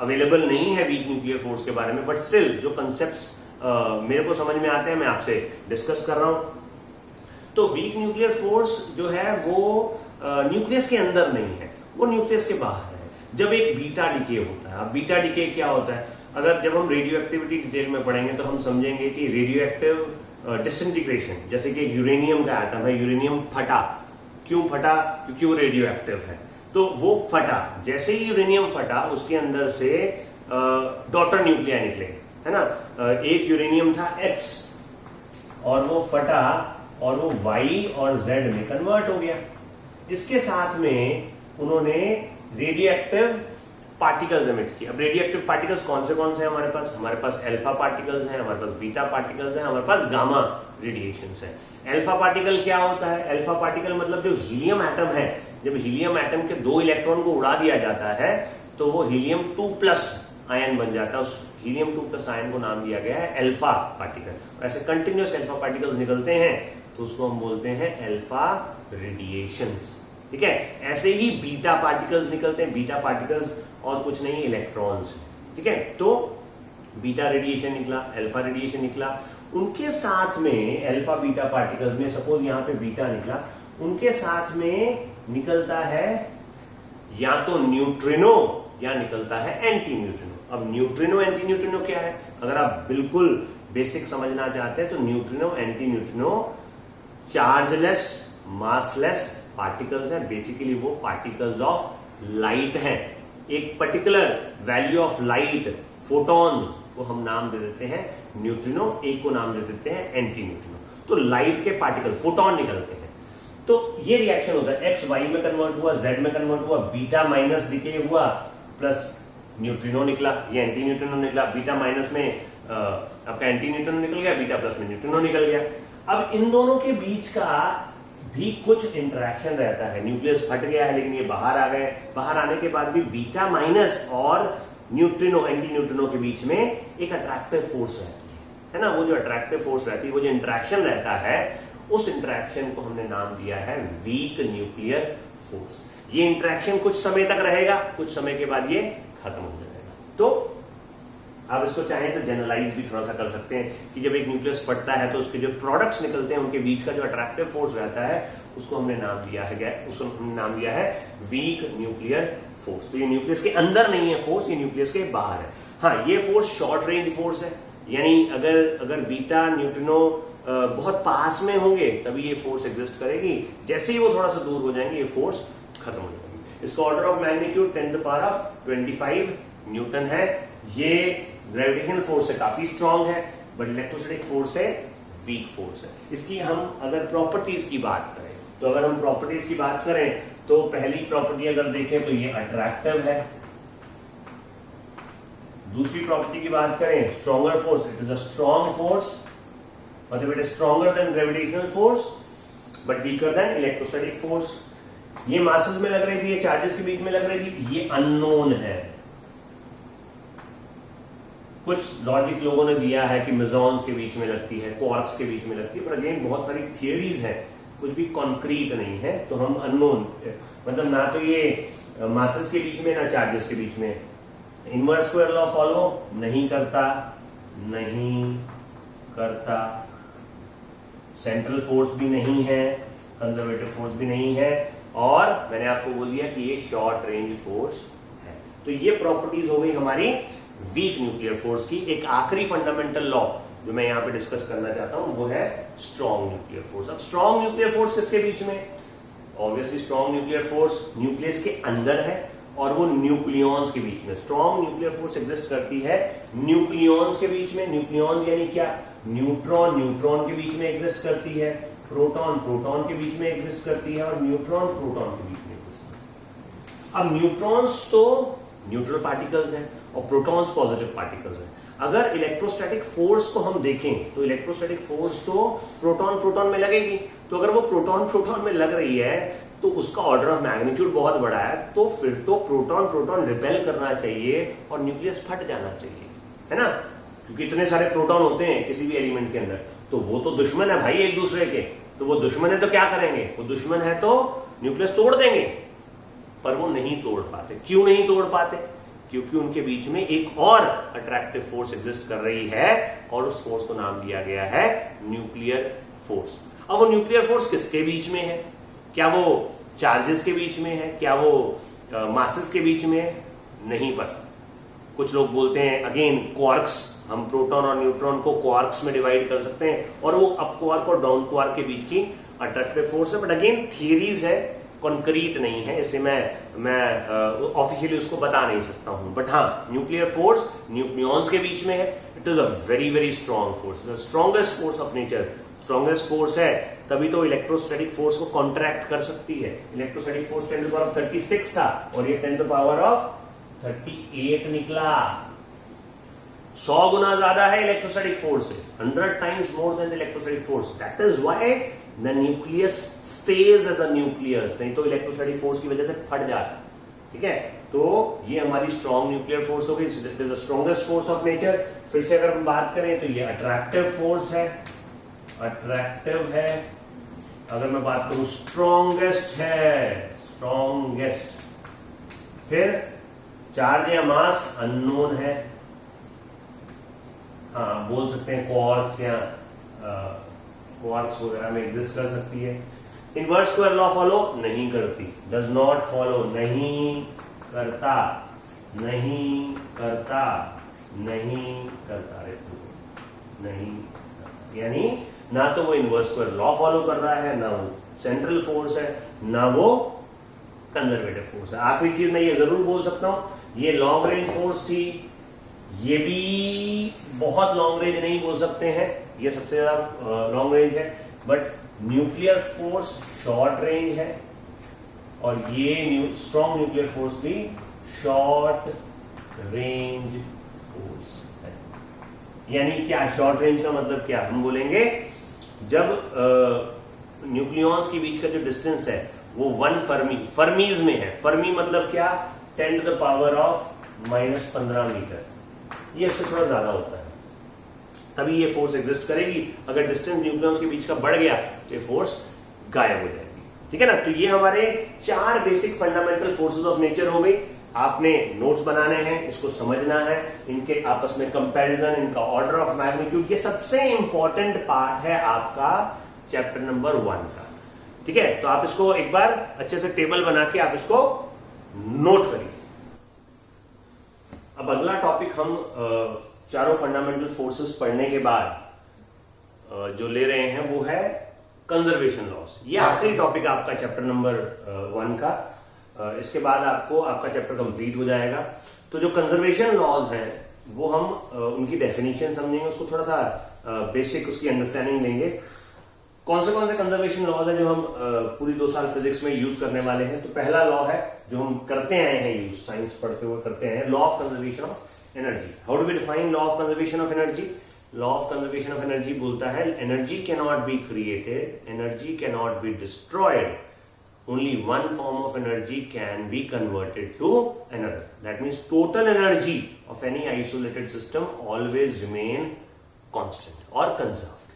S1: अवेलेबल नहीं है वीक न्यूक्लियर फोर्स के बारे में, बट स्टिल जो कंसेप्ट्स मेरे को समझ में आते हैं मैं आपसे डिस्कस कर रहा हूं। तो वीक न्यूक्लियर फोर्स जो है वो न्यूक्लियस के अंदर नहीं है, वो न्यूक्लियस के बाहर है। जब एक बीटा डिके होता है, अब बीटा डिके क्या होता है, अगर जब हम रेडियो एक्टिविटी डिटेल में पढ़ेंगे तो हम समझेंगे कि रेडियो एक्टिव डिसइंटीग्रेशन, जैसे कि एक यूरेनियम का एटम है, यूरेनियम फटा। क्यों फटा? क्योंकि वो रेडियो एक्टिव है, तो वो फटा। जैसे ही यूरेनियम फटा, उसके अंदर से डॉटर न्यूक्लियाई निकले, है ना। एक यूरेनियम था X और वो फटा और वो Y और Z में कन्वर्ट हो गया। इसके साथ में उन्होंने रेडियो एक्टिव पार्टिकल्स एमिट किए। अब रेडियो एक्टिव पार्टिकल्स कौन से हैं हमारे पास? हमारे पास अल्फा पार्टिकल्स हैं, हमारे पास बीटा पार्टिकल्स हैं, हमारे पास गामा रेडिएशंस हैं। अल्फा पार्टिकल क्या होता है? अल्फा पार्टिकल मतलब जो हीलियम एटम है, जब हीलियम एटम के 2 इलेक्ट्रॉन को उड़ा दिया जाता है तो वो हीलियम 2+ आयन बन जाता है। उस हीलियम 2+ आयन को नाम दिया गया है अल्फा पार्टिकल। ऐसे कंटिन्यूअस अल्फा पार्टिकल्स निकलते हैं तो उसको हम बोलते हैं अल्फा रेडिएशंस। ठीक है, ऐसे ही बीटा पार्टिकल्स निकलते हैं। बीटा पार्टिकल्स और कुछ नहीं, इलेक्ट्रॉन्स। ठीक है, तो बीटा रेडिएशन निकला, अल्फा रेडिएशन निकला। उनके साथ में अल्फा बीटा पार्टिकल्स में, सपोज यहां पे बीटा निकला, उनके साथ में निकलता है या तो न्यूट्रिनो या निकलता है एंटी न्यूट्रिनो। अब न्यूट्रिनो एंटी न्यूट्रिनो क्या है? अगर आप बिल्कुल बेसिक समझना चाहते हैं तो neutrino anti neutrino chargeless massless particles हैं। बेसिकली वो पार्टिकल्स ऑफ लाइट हैं। एक particular value of light, photon को हम नाम दे देते हैं न्यूट्रिनो, एक को नाम दे देते हैं एंटी न्यूट्रिनो। तो लाइट के पार्टिकल फोटॉन निकलते हैं। तो ये रिएक्शन होता है, X Y में कन्वर्ट हुआ, Z में कन्वर्ट हुआ, बीटा माइनस डिके हुआ, प्लस न्यूट्रिनो निकला, ये एंटी न्यूट्रिनो निकला। बीटा माइनस में आपका एंटी न्यूट्रिनो निकल गया, बीटा प्लस में न्यूट्रिनो निकल गया। अब इन दोनों के बीच का भी कुछ इंटरेक्शन रहता है। न्यूक्लियस फट गया है लेकिन ये बाहर आ गए। बाहर आने के बाद भी बीटा माइनस और न्यूट्रिनो एंटी न्यूट्रिनो के बीच में एक अट्रैक्टिव फोर्स रहती है ना। वो जो अट्रैक्टिव फोर्स रहती है, वो जो इंटरेक्शन रहता है, उस इंटरेक्शन को हमने नाम दिया है वीक न्यूक्लियर फोर्स। ये इंटरेक्शन कुछ समय तक रहेगा, कुछ समय के बाद ये खत्म हो जाएगा। तो आप इसको चाहें तो जनरलाइज भी थोड़ा सा कर सकते हैं कि जब एक न्यूक्लियस फटता है तो उसके जो प्रोडक्ट्स निकलते हैं, उनके बीच का जो अट्रैक्टिव फोर्स रहता है, उसको हमने नाम दिया है वीक न्यूक्लियर फोर्स। तो ये न्यूक्लियस के अंदर नहीं है फोर्स, ये न्यूक्लियस के बाहर है। हाँ, ये फोर्स शॉर्ट रेंज फोर्स है, यानी अगर बीटा न्यूट्रिनो बहुत पास में होंगे तभी ये फोर्स एग्जिस्ट करेगी, जैसे ही वो थोड़ा सा दूर हो जाएंगे ये फोर्स खत्म हो जाएगी। इसका ऑर्डर ऑफ मैग्नीट्यूड 10⁻25 न्यूटन है। ये ग्रेविटेशनल फोर्स से काफी स्ट्रांग है, बट इलेक्ट्रोस्टैटिक फोर्स से वीक फोर्स है। इसकी हम अगर प्रॉपर्टीज की बात करें, तो अगर हम प्रॉपर्टीज की बात करें तो पहली प्रॉपर्टी अगर देखें तो ये अट्रैक्टिव है। दूसरी प्रॉपर्टी की बात करें stronger force, it is a strong force, मतलब it is stronger than gravitational force but weaker than electrostatic force. ये मासेस में लग रही थी, ये चार्जेस के बीच में लग रही थी, ये अननोन है। कुछ लॉजिक लोगों ने दिया है कि मेसॉन्स के बीच में लगती है, क्वार्क्स के बीच में लगती है, पर अगेन बहुत सारी थियरीज हैं, कुछ भी कॉन्क्रीट नहीं है, तो हम अननोन, मतलब ना तो ये मासेस के बीच में ना चार्जेस के बीच में। इनवर्स स्क्वायर लॉ फॉलो नहीं करता, नहीं करता। सेंट्रल फोर्स भी नहीं है, कंजर्वेटिव फोर्स भी नहीं है, और मैंने आपको बोल दिया कि ये शॉर्ट रेंज फोर्स है। तो ये प्रॉपर्टीज हो गई हमारी वीक न्यूक्लियर फोर्स की। एक आखिरी फंडामेंटल लॉ जो मैं यहां पे डिस्कस करना चाहता हूं वो है स्ट्रॉन्ग न्यूक्लियर फोर्स। अब स्ट्रॉन्ग न्यूक्लियर फोर्स किसके बीच में? Obviously strong nuclear force nucleus के अंदर है और वो न्यूक्लियॉन्स के बीच में। स्ट्रॉन्ग न्यूक्लियर फोर्स एग्जिस्ट करती है न्यूक्लियॉन्स के बीच में। न्यूक्लियॉन्स यानी क्या? न्यूट्रॉन न्यूट्रॉन के बीच में एग्जिस्ट करती है, प्रोटॉन प्रोटॉन के बीच में एग्जिस्ट करती है, और न्यूट्रॉन प्रोटॉन के बीच में एग्जिस्ट करती है। अब न्यूट्रॉन्स तो न्यूट्रल पार्टिकल्स हैं और प्रोटॉन्स पॉजिटिव पार्टिकल्स हैं। अगर इलेक्ट्रोस्टैटिक फोर्स को हम देखें तो इलेक्ट्रोस्टैटिक फोर्स तो प्रोटॉन प्रोटॉन में लगेगी। तो अगर वो प्रोटॉन प्रोटॉन में लग रही है तो उसका ऑर्डर ऑफ मैग्नीट्यूड बहुत बड़ा है, तो फिर तो प्रोटॉन प्रोटॉन रिपेल करना चाहिए और न्यूक्लियस फट जाना चाहिए, है ना? क्योंकि इतने सारे प्रोटॉन होते हैं किसी भी एलिमेंट के अंदर, तो वो तो दुश्मन है भाई एक दूसरे के। तो वो दुश्मन है तो क्या करेंगे? वो दुश्मन है तो न्यूक्लियस तोड़ देंगे, पर वो नहीं तोड़ पाते। क्यों नहीं तोड़ पाते? क्योंकि उनके बीच में एक और अट्रैक्टिव फोर्स एग्जिस्ट कर रही है और उस फोर्स को नाम दिया गया है न्यूक्लियर फोर्स। अब वो न्यूक्लियर फोर्स किसके बीच में है? क्या वो चार्जेस के बीच में है? क्या वो मासेस के बीच में है? नहीं पता। कुछ लोग बोलते हैं अगेन क्वार्क्स, हम प्रोटॉन और न्यूट्रॉन को क्वार्क्स में डिवाइड कर सकते हैं और वो अप क्वार्क और डाउन क्वार्क के बीच की अट्रैक्टिव फोर्स है, बट अगेन थियरीज है, कॉन्क्रीट नहीं है, इसलिए मैं ऑफिशियली उसको बता नहीं सकता हूं। बट हाँ, न्यूक्लियर फोर्स न्यूक्लियॉन्स के बीच में है। It is a very very strong force, the strongest force of nature. Strongest force है तभी तो इलेक्ट्रोस्टैटिक फोर्स को कॉन्ट्रैक्ट कर सकती है। इलेक्ट्रोस्टैटिक फोर्स 10⁻36 था और ये 10⁻38 निकला। 100 गुना ज्यादा है इलेक्ट्रोस्टैटिक फोर्स से, 100 times more than electrostatic force. That is why the nucleus stays as a nucleus, नहीं तो इलेक्ट्रोस्टैटिक फोर्स की वजह से फट जाता। ठीक है, तो ये हमारी स्ट्रॉन्ग न्यूक्लियर फोर्स हो गई, it is the strongest force of nature. फिर से अगर हम बात करें तो ये अट्रैक्टिव फोर्स है, अट्रैक्टिव है। अगर मैं बात करूं स्ट्रॉन्गेस्ट है, स्ट्रॉन्गेस्ट। फिर चार्ज या मास अननोन है, हाँ बोल सकते हैं क्वार्क्स या क्वार्क्स वगैरह में एग्जिस्ट कर सकती है। इनवर्स स्क्वायर लॉ फॉलो नहीं करती, डज नॉट फॉलो, नहीं करता, नहीं करता, नहीं करता, नहीं, यानी ना तो वो इनवर्स स्क्वायर लॉ फॉलो कर रहा है, ना वो सेंट्रल फोर्स है, ना वो कंजर्वेटिव फोर्स है। आखिरी चीज मैं ये जरूर बोल सकता हूं, ये लॉन्ग रेंज फोर्स थी, ये भी बहुत लॉन्ग रेंज नहीं बोल सकते हैं, ये सबसे ज्यादा लॉन्ग रेंज है, but nuclear force short range है और ये स्ट्रॉन्ग न्यूक्लियर फोर्स भी शॉर्ट रेंज फोर्स है। यानी क्या शॉर्ट रेंज का मतलब क्या? हम बोलेंगे जब न्यूक्लियॉन्स के बीच का जो डिस्टेंस है वो 1 फर्मी, फर्मीज में है। फर्मी मतलब क्या? 10⁻⁻15 मीटर, ये इससे थोड़ा ज्यादा होता है, तभी ये फोर्स एग्जिस्ट करेगी। अगर डिस्टेंस न्यूक्लियॉन्स के बीच का बढ़ गया तो ये फोर्स गायब हो जाएगी। ठीक है ना? तो ये हमारे 4 basic fundamental forces of nature हो गई। आपने नोट्स बनाने हैं, इसको समझना है, इनके आपस में कंपैरिजन, इनका ऑर्डर ऑफ मैग्नीट्यूड, ये सबसे इंपॉर्टेंट पार्ट है आपका चैप्टर नंबर 1 का। ठीक है, तो आप इसको एक बार अच्छे से टेबल बना के आप इसको नोट करिए। अब अगला टॉपिक हम चारों फंडामेंटल फोर्सेस पढ़ने के बाद जो ले रहे हैं वो है कंजर्वेशन लॉस। ये आखिरी टॉपिक आपका चैप्टर नंबर 1 का। इसके बाद आपको आपका चैप्टर कंप्लीट हो जाएगा। तो जो कंजर्वेशन लॉज हैं वो हम उनकी डेफिनेशन समझेंगे, उसको थोड़ा सा बेसिक उसकी अंडरस्टैंडिंग लेंगे। कौन से कंजर्वेशन लॉज है जो हम पूरी 2 साल फिजिक्स में यूज करने वाले हैं। तो पहला लॉ है जो हम करते आए हैं यूज, साइंस पढ़ते हुए करते हैं, law of conservation of energy. How do we define law of conservation of energy? Law of conservation of energy बोलता है energy can not be created, energy can not be destroyed, only one form of energy can be converted to another. That means total energy of any isolated system always remain constant or conserved,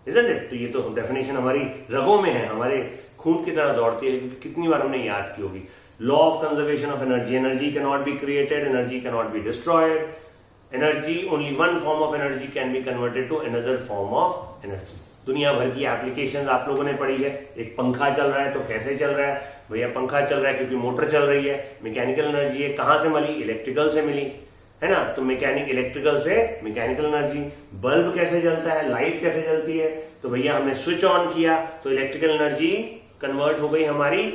S1: isn't it? तो ये तो definition हमारी रगों में है, हमारे खून की तरह दौड़ती है, क्योंकि कितनी बार हमने याद की होगी। Law of conservation of energy, energy cannot be created, energy cannot be destroyed, energy, only one form of energy can be converted to another form of energy. दुनिया भर की एप्लीकेशंस आप लोगों ने पढ़ी है। एक पंखा चल रहा है तो कैसे चल रहा है भैया? पंखा चल रहा है क्योंकि मोटर चल रही है। मैकेनिकल एनर्जी है, कहां से मिली? इलेक्ट्रिकल से मिली, है ना? तो इलेक्ट्रिकल से मैकेनिकल एनर्जी। बल्ब कैसे जलता है, लाइट कैसे जलती है? तो भैया हमने स्विच ऑन किया तो इलेक्ट्रिकल एनर्जी कन्वर्ट हो गई हमारी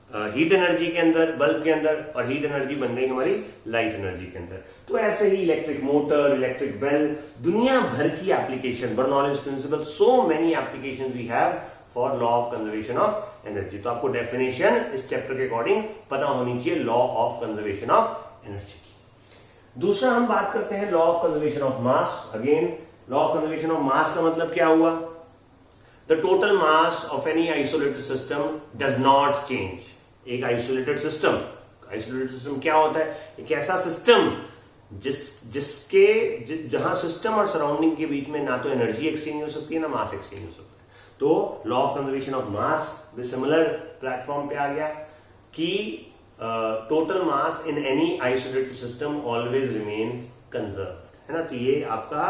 S1: हीट एनर्जी के अंदर, बल्ब के अंदर, और हीट एनर्जी बन गई हमारी लाइट एनर्जी के अंदर। तो ऐसे ही इलेक्ट्रिक मोटर, इलेक्ट्रिक बेल, दुनिया भर की application, Bernoulli's principle, so many applications we have for law of conservation of energy. तो आपको डेफिनेशन इस चैप्टर के अकॉर्डिंग पता होनी चाहिए law of conservation of energy की। दूसरा हम बात करते हैं law of conservation of mass. Again law of conservation of mass का मतलब क्या हुआ? The total mass of any isolated system does not change. एक आइसोलेटेड सिस्टम क्या होता है? एक ऐसा सिस्टम जहां सिस्टम और सराउंडिंग के बीच में ना तो एनर्जी एक्सचेंज हो सकती है ना मास एक्सचेंज हो सकता है। तो law of conservation of mass भी सिमिलर प्लेटफॉर्म पे आ गया कि total mass in any isolated system always remain conserved, है ना? तो ये आपका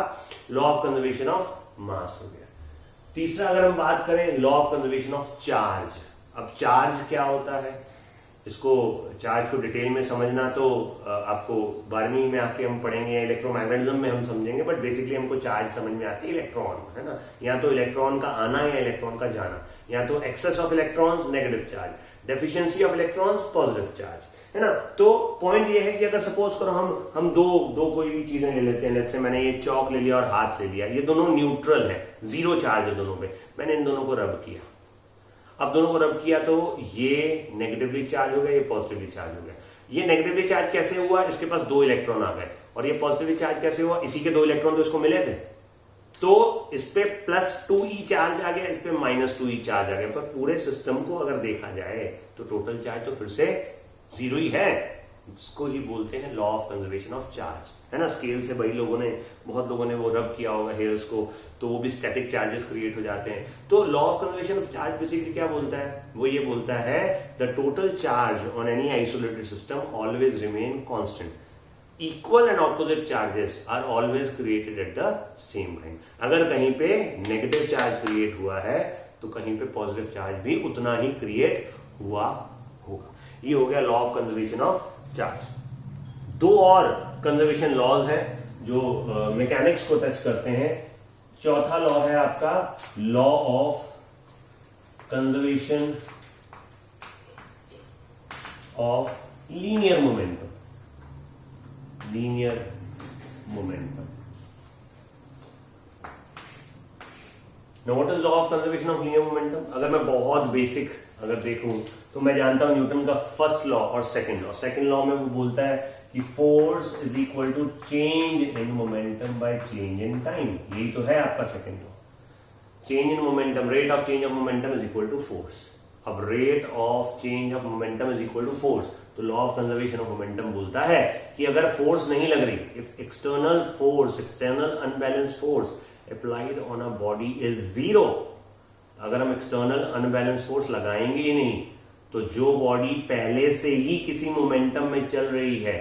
S1: law of conservation of mass हो गया। तीसरा अगर हम बात करें law of conservation of charge. अब चार्ज क्या होता है, इसको चार्ज को डिटेल में समझना तो आपको 12वीं में आके हम पढ़ेंगे, इलेक्ट्रोमैग्नेटिज्म में हम समझेंगे, बट बेसिकली हमको चार्ज समझ में आता है इलेक्ट्रॉन, है ना? या तो इलेक्ट्रॉन का आना या इलेक्ट्रॉन का जाना, या तो excess of electrons negative charge, deficiency of electrons positive charge, है ना? तो पॉइंट ये है कि अगर सपोज करो हम दो कोई भी चीजें ले लेते हैं, जैसे मैंने ये चौक ले लिया और हाथ ले लिया, ये दोनों न्यूट्रल है, जीरो चार्ज है दोनों पे। मैंने इन दोनों को रब किया, अब दोनों को रब किया तो ये नेगेटिवली चार्ज हो गया, ये पॉजिटिवली चार्ज हो गया। ये नेगेटिवली चार्ज कैसे हुआ? इसके पास 2 इलेक्ट्रॉन आ गए। और ये पॉजिटिवली चार्ज कैसे हुआ? इसी के 2 इलेक्ट्रॉन तो इसको मिले थे, तो इस पे +2e चार्ज आ गया, इस पे -2e चार्ज आ गया। पर पूरे सिस्टम को अगर देखा जाए तो टोटल चार्ज तो फिर से 0 ही है। इसको ही बोलते हैं law of conservation of charge, है ना? स्केल से बहुत लोगों ने वो रब किया होगा हेयर्स को, तो वो भी स्टैटिक चार्जेस क्रिएट हो जाते हैं। तो law of conservation of charge basically क्या बोलता है? वो ये बोलता है the total charge on any isolated system always remain constant, equal and opposite charges are always created at the same time. अगर कहीं पे नेगेटिव चार्ज क्रिएट हुआ है तो कहीं पे पॉजिटिव चार्ज भी उतना ही क्रिएट हुआ होगा। ये हो गया law of conservation of charge. 2 और कंजर्वेशन लॉज है जो मैकेनिक्स को टच करते हैं। चौथा लॉ है आपका law of conservation of linear momentum. Now what is law of conservation of linear momentum? अगर मैं बहुत बेसिक अगर देखूं तो मैं जानता हूं न्यूटन का फर्स्ट लॉ और सेकंड लॉ। सेकंड लॉ में वो बोलता है कि force is equal to change in momentum by change in time. यही तो है आपका second law. Change in momentum, rate of change of momentum is equal to force. अब rate of change of momentum is equal to force, तो law of conservation of momentum बोलता है कि अगर फोर्स नहीं लग रही, if external force, external unbalanced force applied on a body is 0, अगर हम एक्सटर्नल अनबैलेंस फोर्स लगाएंगे ही नहीं तो जो बॉडी पहले से ही किसी मोमेंटम में चल रही है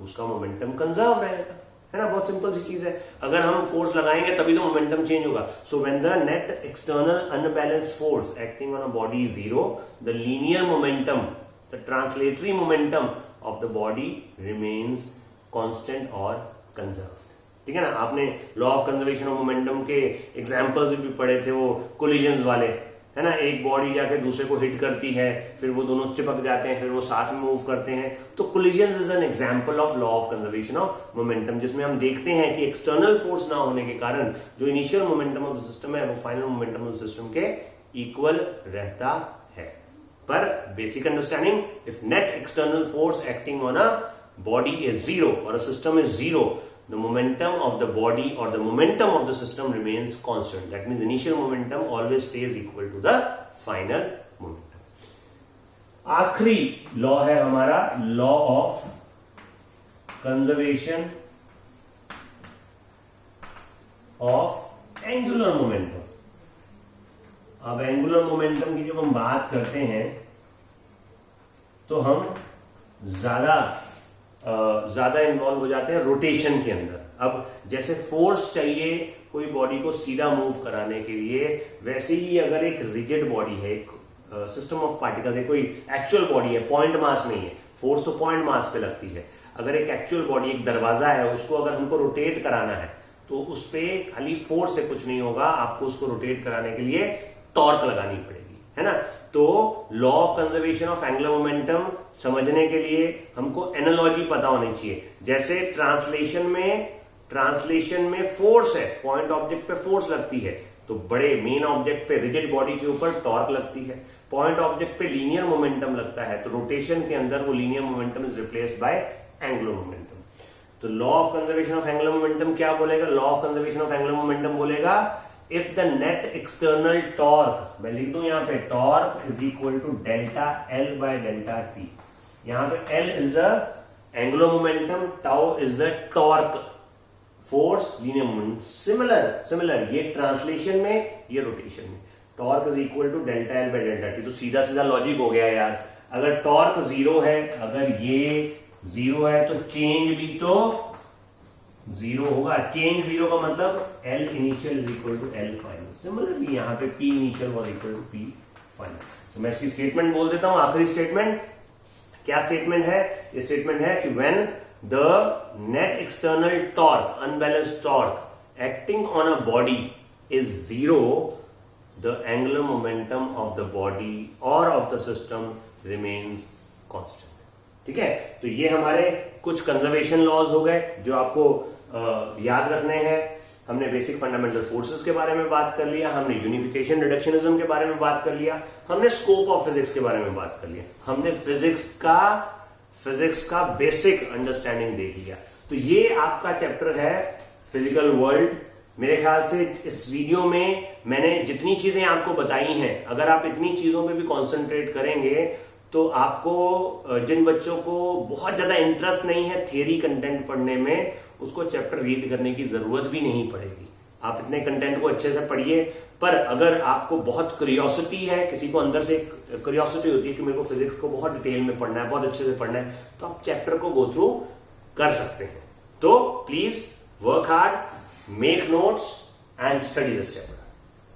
S1: उसका मोमेंटम कंजर्व रहेगा, है ना? बहुत सिंपल सी चीज है। अगर हम फोर्स लगाएंगे तभी तो मोमेंटम चेंज होगा। So when the net external unbalanced force acting on a body is 0, the linear momentum, the translatory momentum of the body remains constant और कंजर्व्ड। ठीक है ना। आपने law of conservation of momentum के examples भी पढ़े थे, वो कोलिजन्स वाले, है ना। एक बॉडी जाके दूसरे को हिट करती है, फिर वो दोनों चिपक जाते हैं, फिर वो साथ में मूव करते हैं। तो collisions is an example of law of conservation of momentum, जिसमें हम देखते हैं कि एक्सटर्नल फोर्स ना होने के कारण जो initial momentum of the system है वो final momentum of the system के इक्वल रहता है। पर basic understanding, if net external force acting on a body is zero or a system is zero, the momentum of the body or the momentum of the system remains constant. That means initial momentum always stays equal to the final momentum. आखिरी law है हमारा law of conservation of angular momentum. अब angular momentum की जब हम बात करते हैं तो हम ज्यादा इन्वॉल्व हो जाते हैं रोटेशन के अंदर। अब जैसे फोर्स चाहिए कोई बॉडी को सीधा मूव कराने के लिए, वैसे ही अगर एक रिजिड बॉडी है, एक सिस्टम ऑफ पार्टिकल्स है, कोई एक्चुअल बॉडी है, पॉइंट मास नहीं है, फोर्स तो पॉइंट मास पे लगती है। अगर एक एक्चुअल बॉडी, एक दरवाजा है, उसको अगर हमको रोटेट कराना है तो उस पर खाली फोर्स से कुछ नहीं होगा, आपको उसको रोटेट कराने के लिए टॉर्क लगानी पड़ेगी, है ना। तो law of conservation of angular momentum समझने के लिए हमको एनालॉजी पता होनी चाहिए। जैसे ट्रांसलेशन में फोर्स है, पॉइंट ऑब्जेक्ट पे फोर्स लगती है, तो बड़े मेन ऑब्जेक्ट पे, रिजिड बॉडी के ऊपर टॉर्क लगती है। पॉइंट ऑब्जेक्ट पे लीनियर मोमेंटम लगता है, तो रोटेशन के अंदर वो linear momentum is replaced by angular momentum. तो law of conservation of angular momentum क्या बोलेगा? Law of conservation of angular momentum बोलेगा if the net external torque, मैं लिख दूं यहां पे, torque is equal to delta L by delta t. यहां पे L is the angular momentum, tau is the torque, force, linear momentum. Similar ये translation में, ये रोटेशन में। Torque is equal to delta L by delta t. तो सीधा सीधा logic हो गया यार, अगर टॉर्क जीरो है, अगर ये जीरो है तो चेंज भी तो जीरो होगा। चेंज जीरो का मतलब L initial is equal to L final. Similarly यहाँ पे P initial was equal to P final. तो मैं इसकी स्टेटमेंट बोल देता हूं, आखिरी स्टेटमेंट। क्या स्टेटमेंट है? ये स्टेटमेंट है कि when the net external torque, unbalanced torque acting on a body is zero, the angular momentum of the body और of the system remains constant. ठीक है, तो ये हमारे कुछ कंजर्वेशन लॉज हो गए जो आपको याद रखने हैं। हमने बेसिक फंडामेंटल फोर्सेस के बारे में बात कर लिया, हमने यूनिफिकेशन रिडक्शनिज्म के बारे में बात कर लिया, हमने स्कोप ऑफ फिजिक्स के बारे में बात कर लिया, हमने फिजिक्स का बेसिक अंडरस्टैंडिंग देख लिया। तो ये आपका चैप्टर है फिजिकल वर्ल्ड। मेरे ख्याल से इस वीडियो में मैंने जितनी चीजें आपको बताई हैं, अगर आप इतनी चीजों पे भी कॉन्सेंट्रेट करेंगे तो आपको, जिन बच्चों को बहुत ज्यादा इंटरेस्ट नहीं है थियरी कंटेंट पढ़ने में, उसको चैप्टर रीड करने की जरूरत भी नहीं पड़ेगी। आप इतने कंटेंट को अच्छे से पढ़िए। पर अगर आपको बहुत क्यूरियोसिटी है, किसी को अंदर से क्यूरियोसिटी होती है कि मेरे को फिजिक्स को बहुत डिटेल में पढ़ना है, बहुत अच्छे से पढ़ना है, तो आप चैप्टर को गो थ्रू कर सकते हैं। तो please work hard, make notes and study this chapter.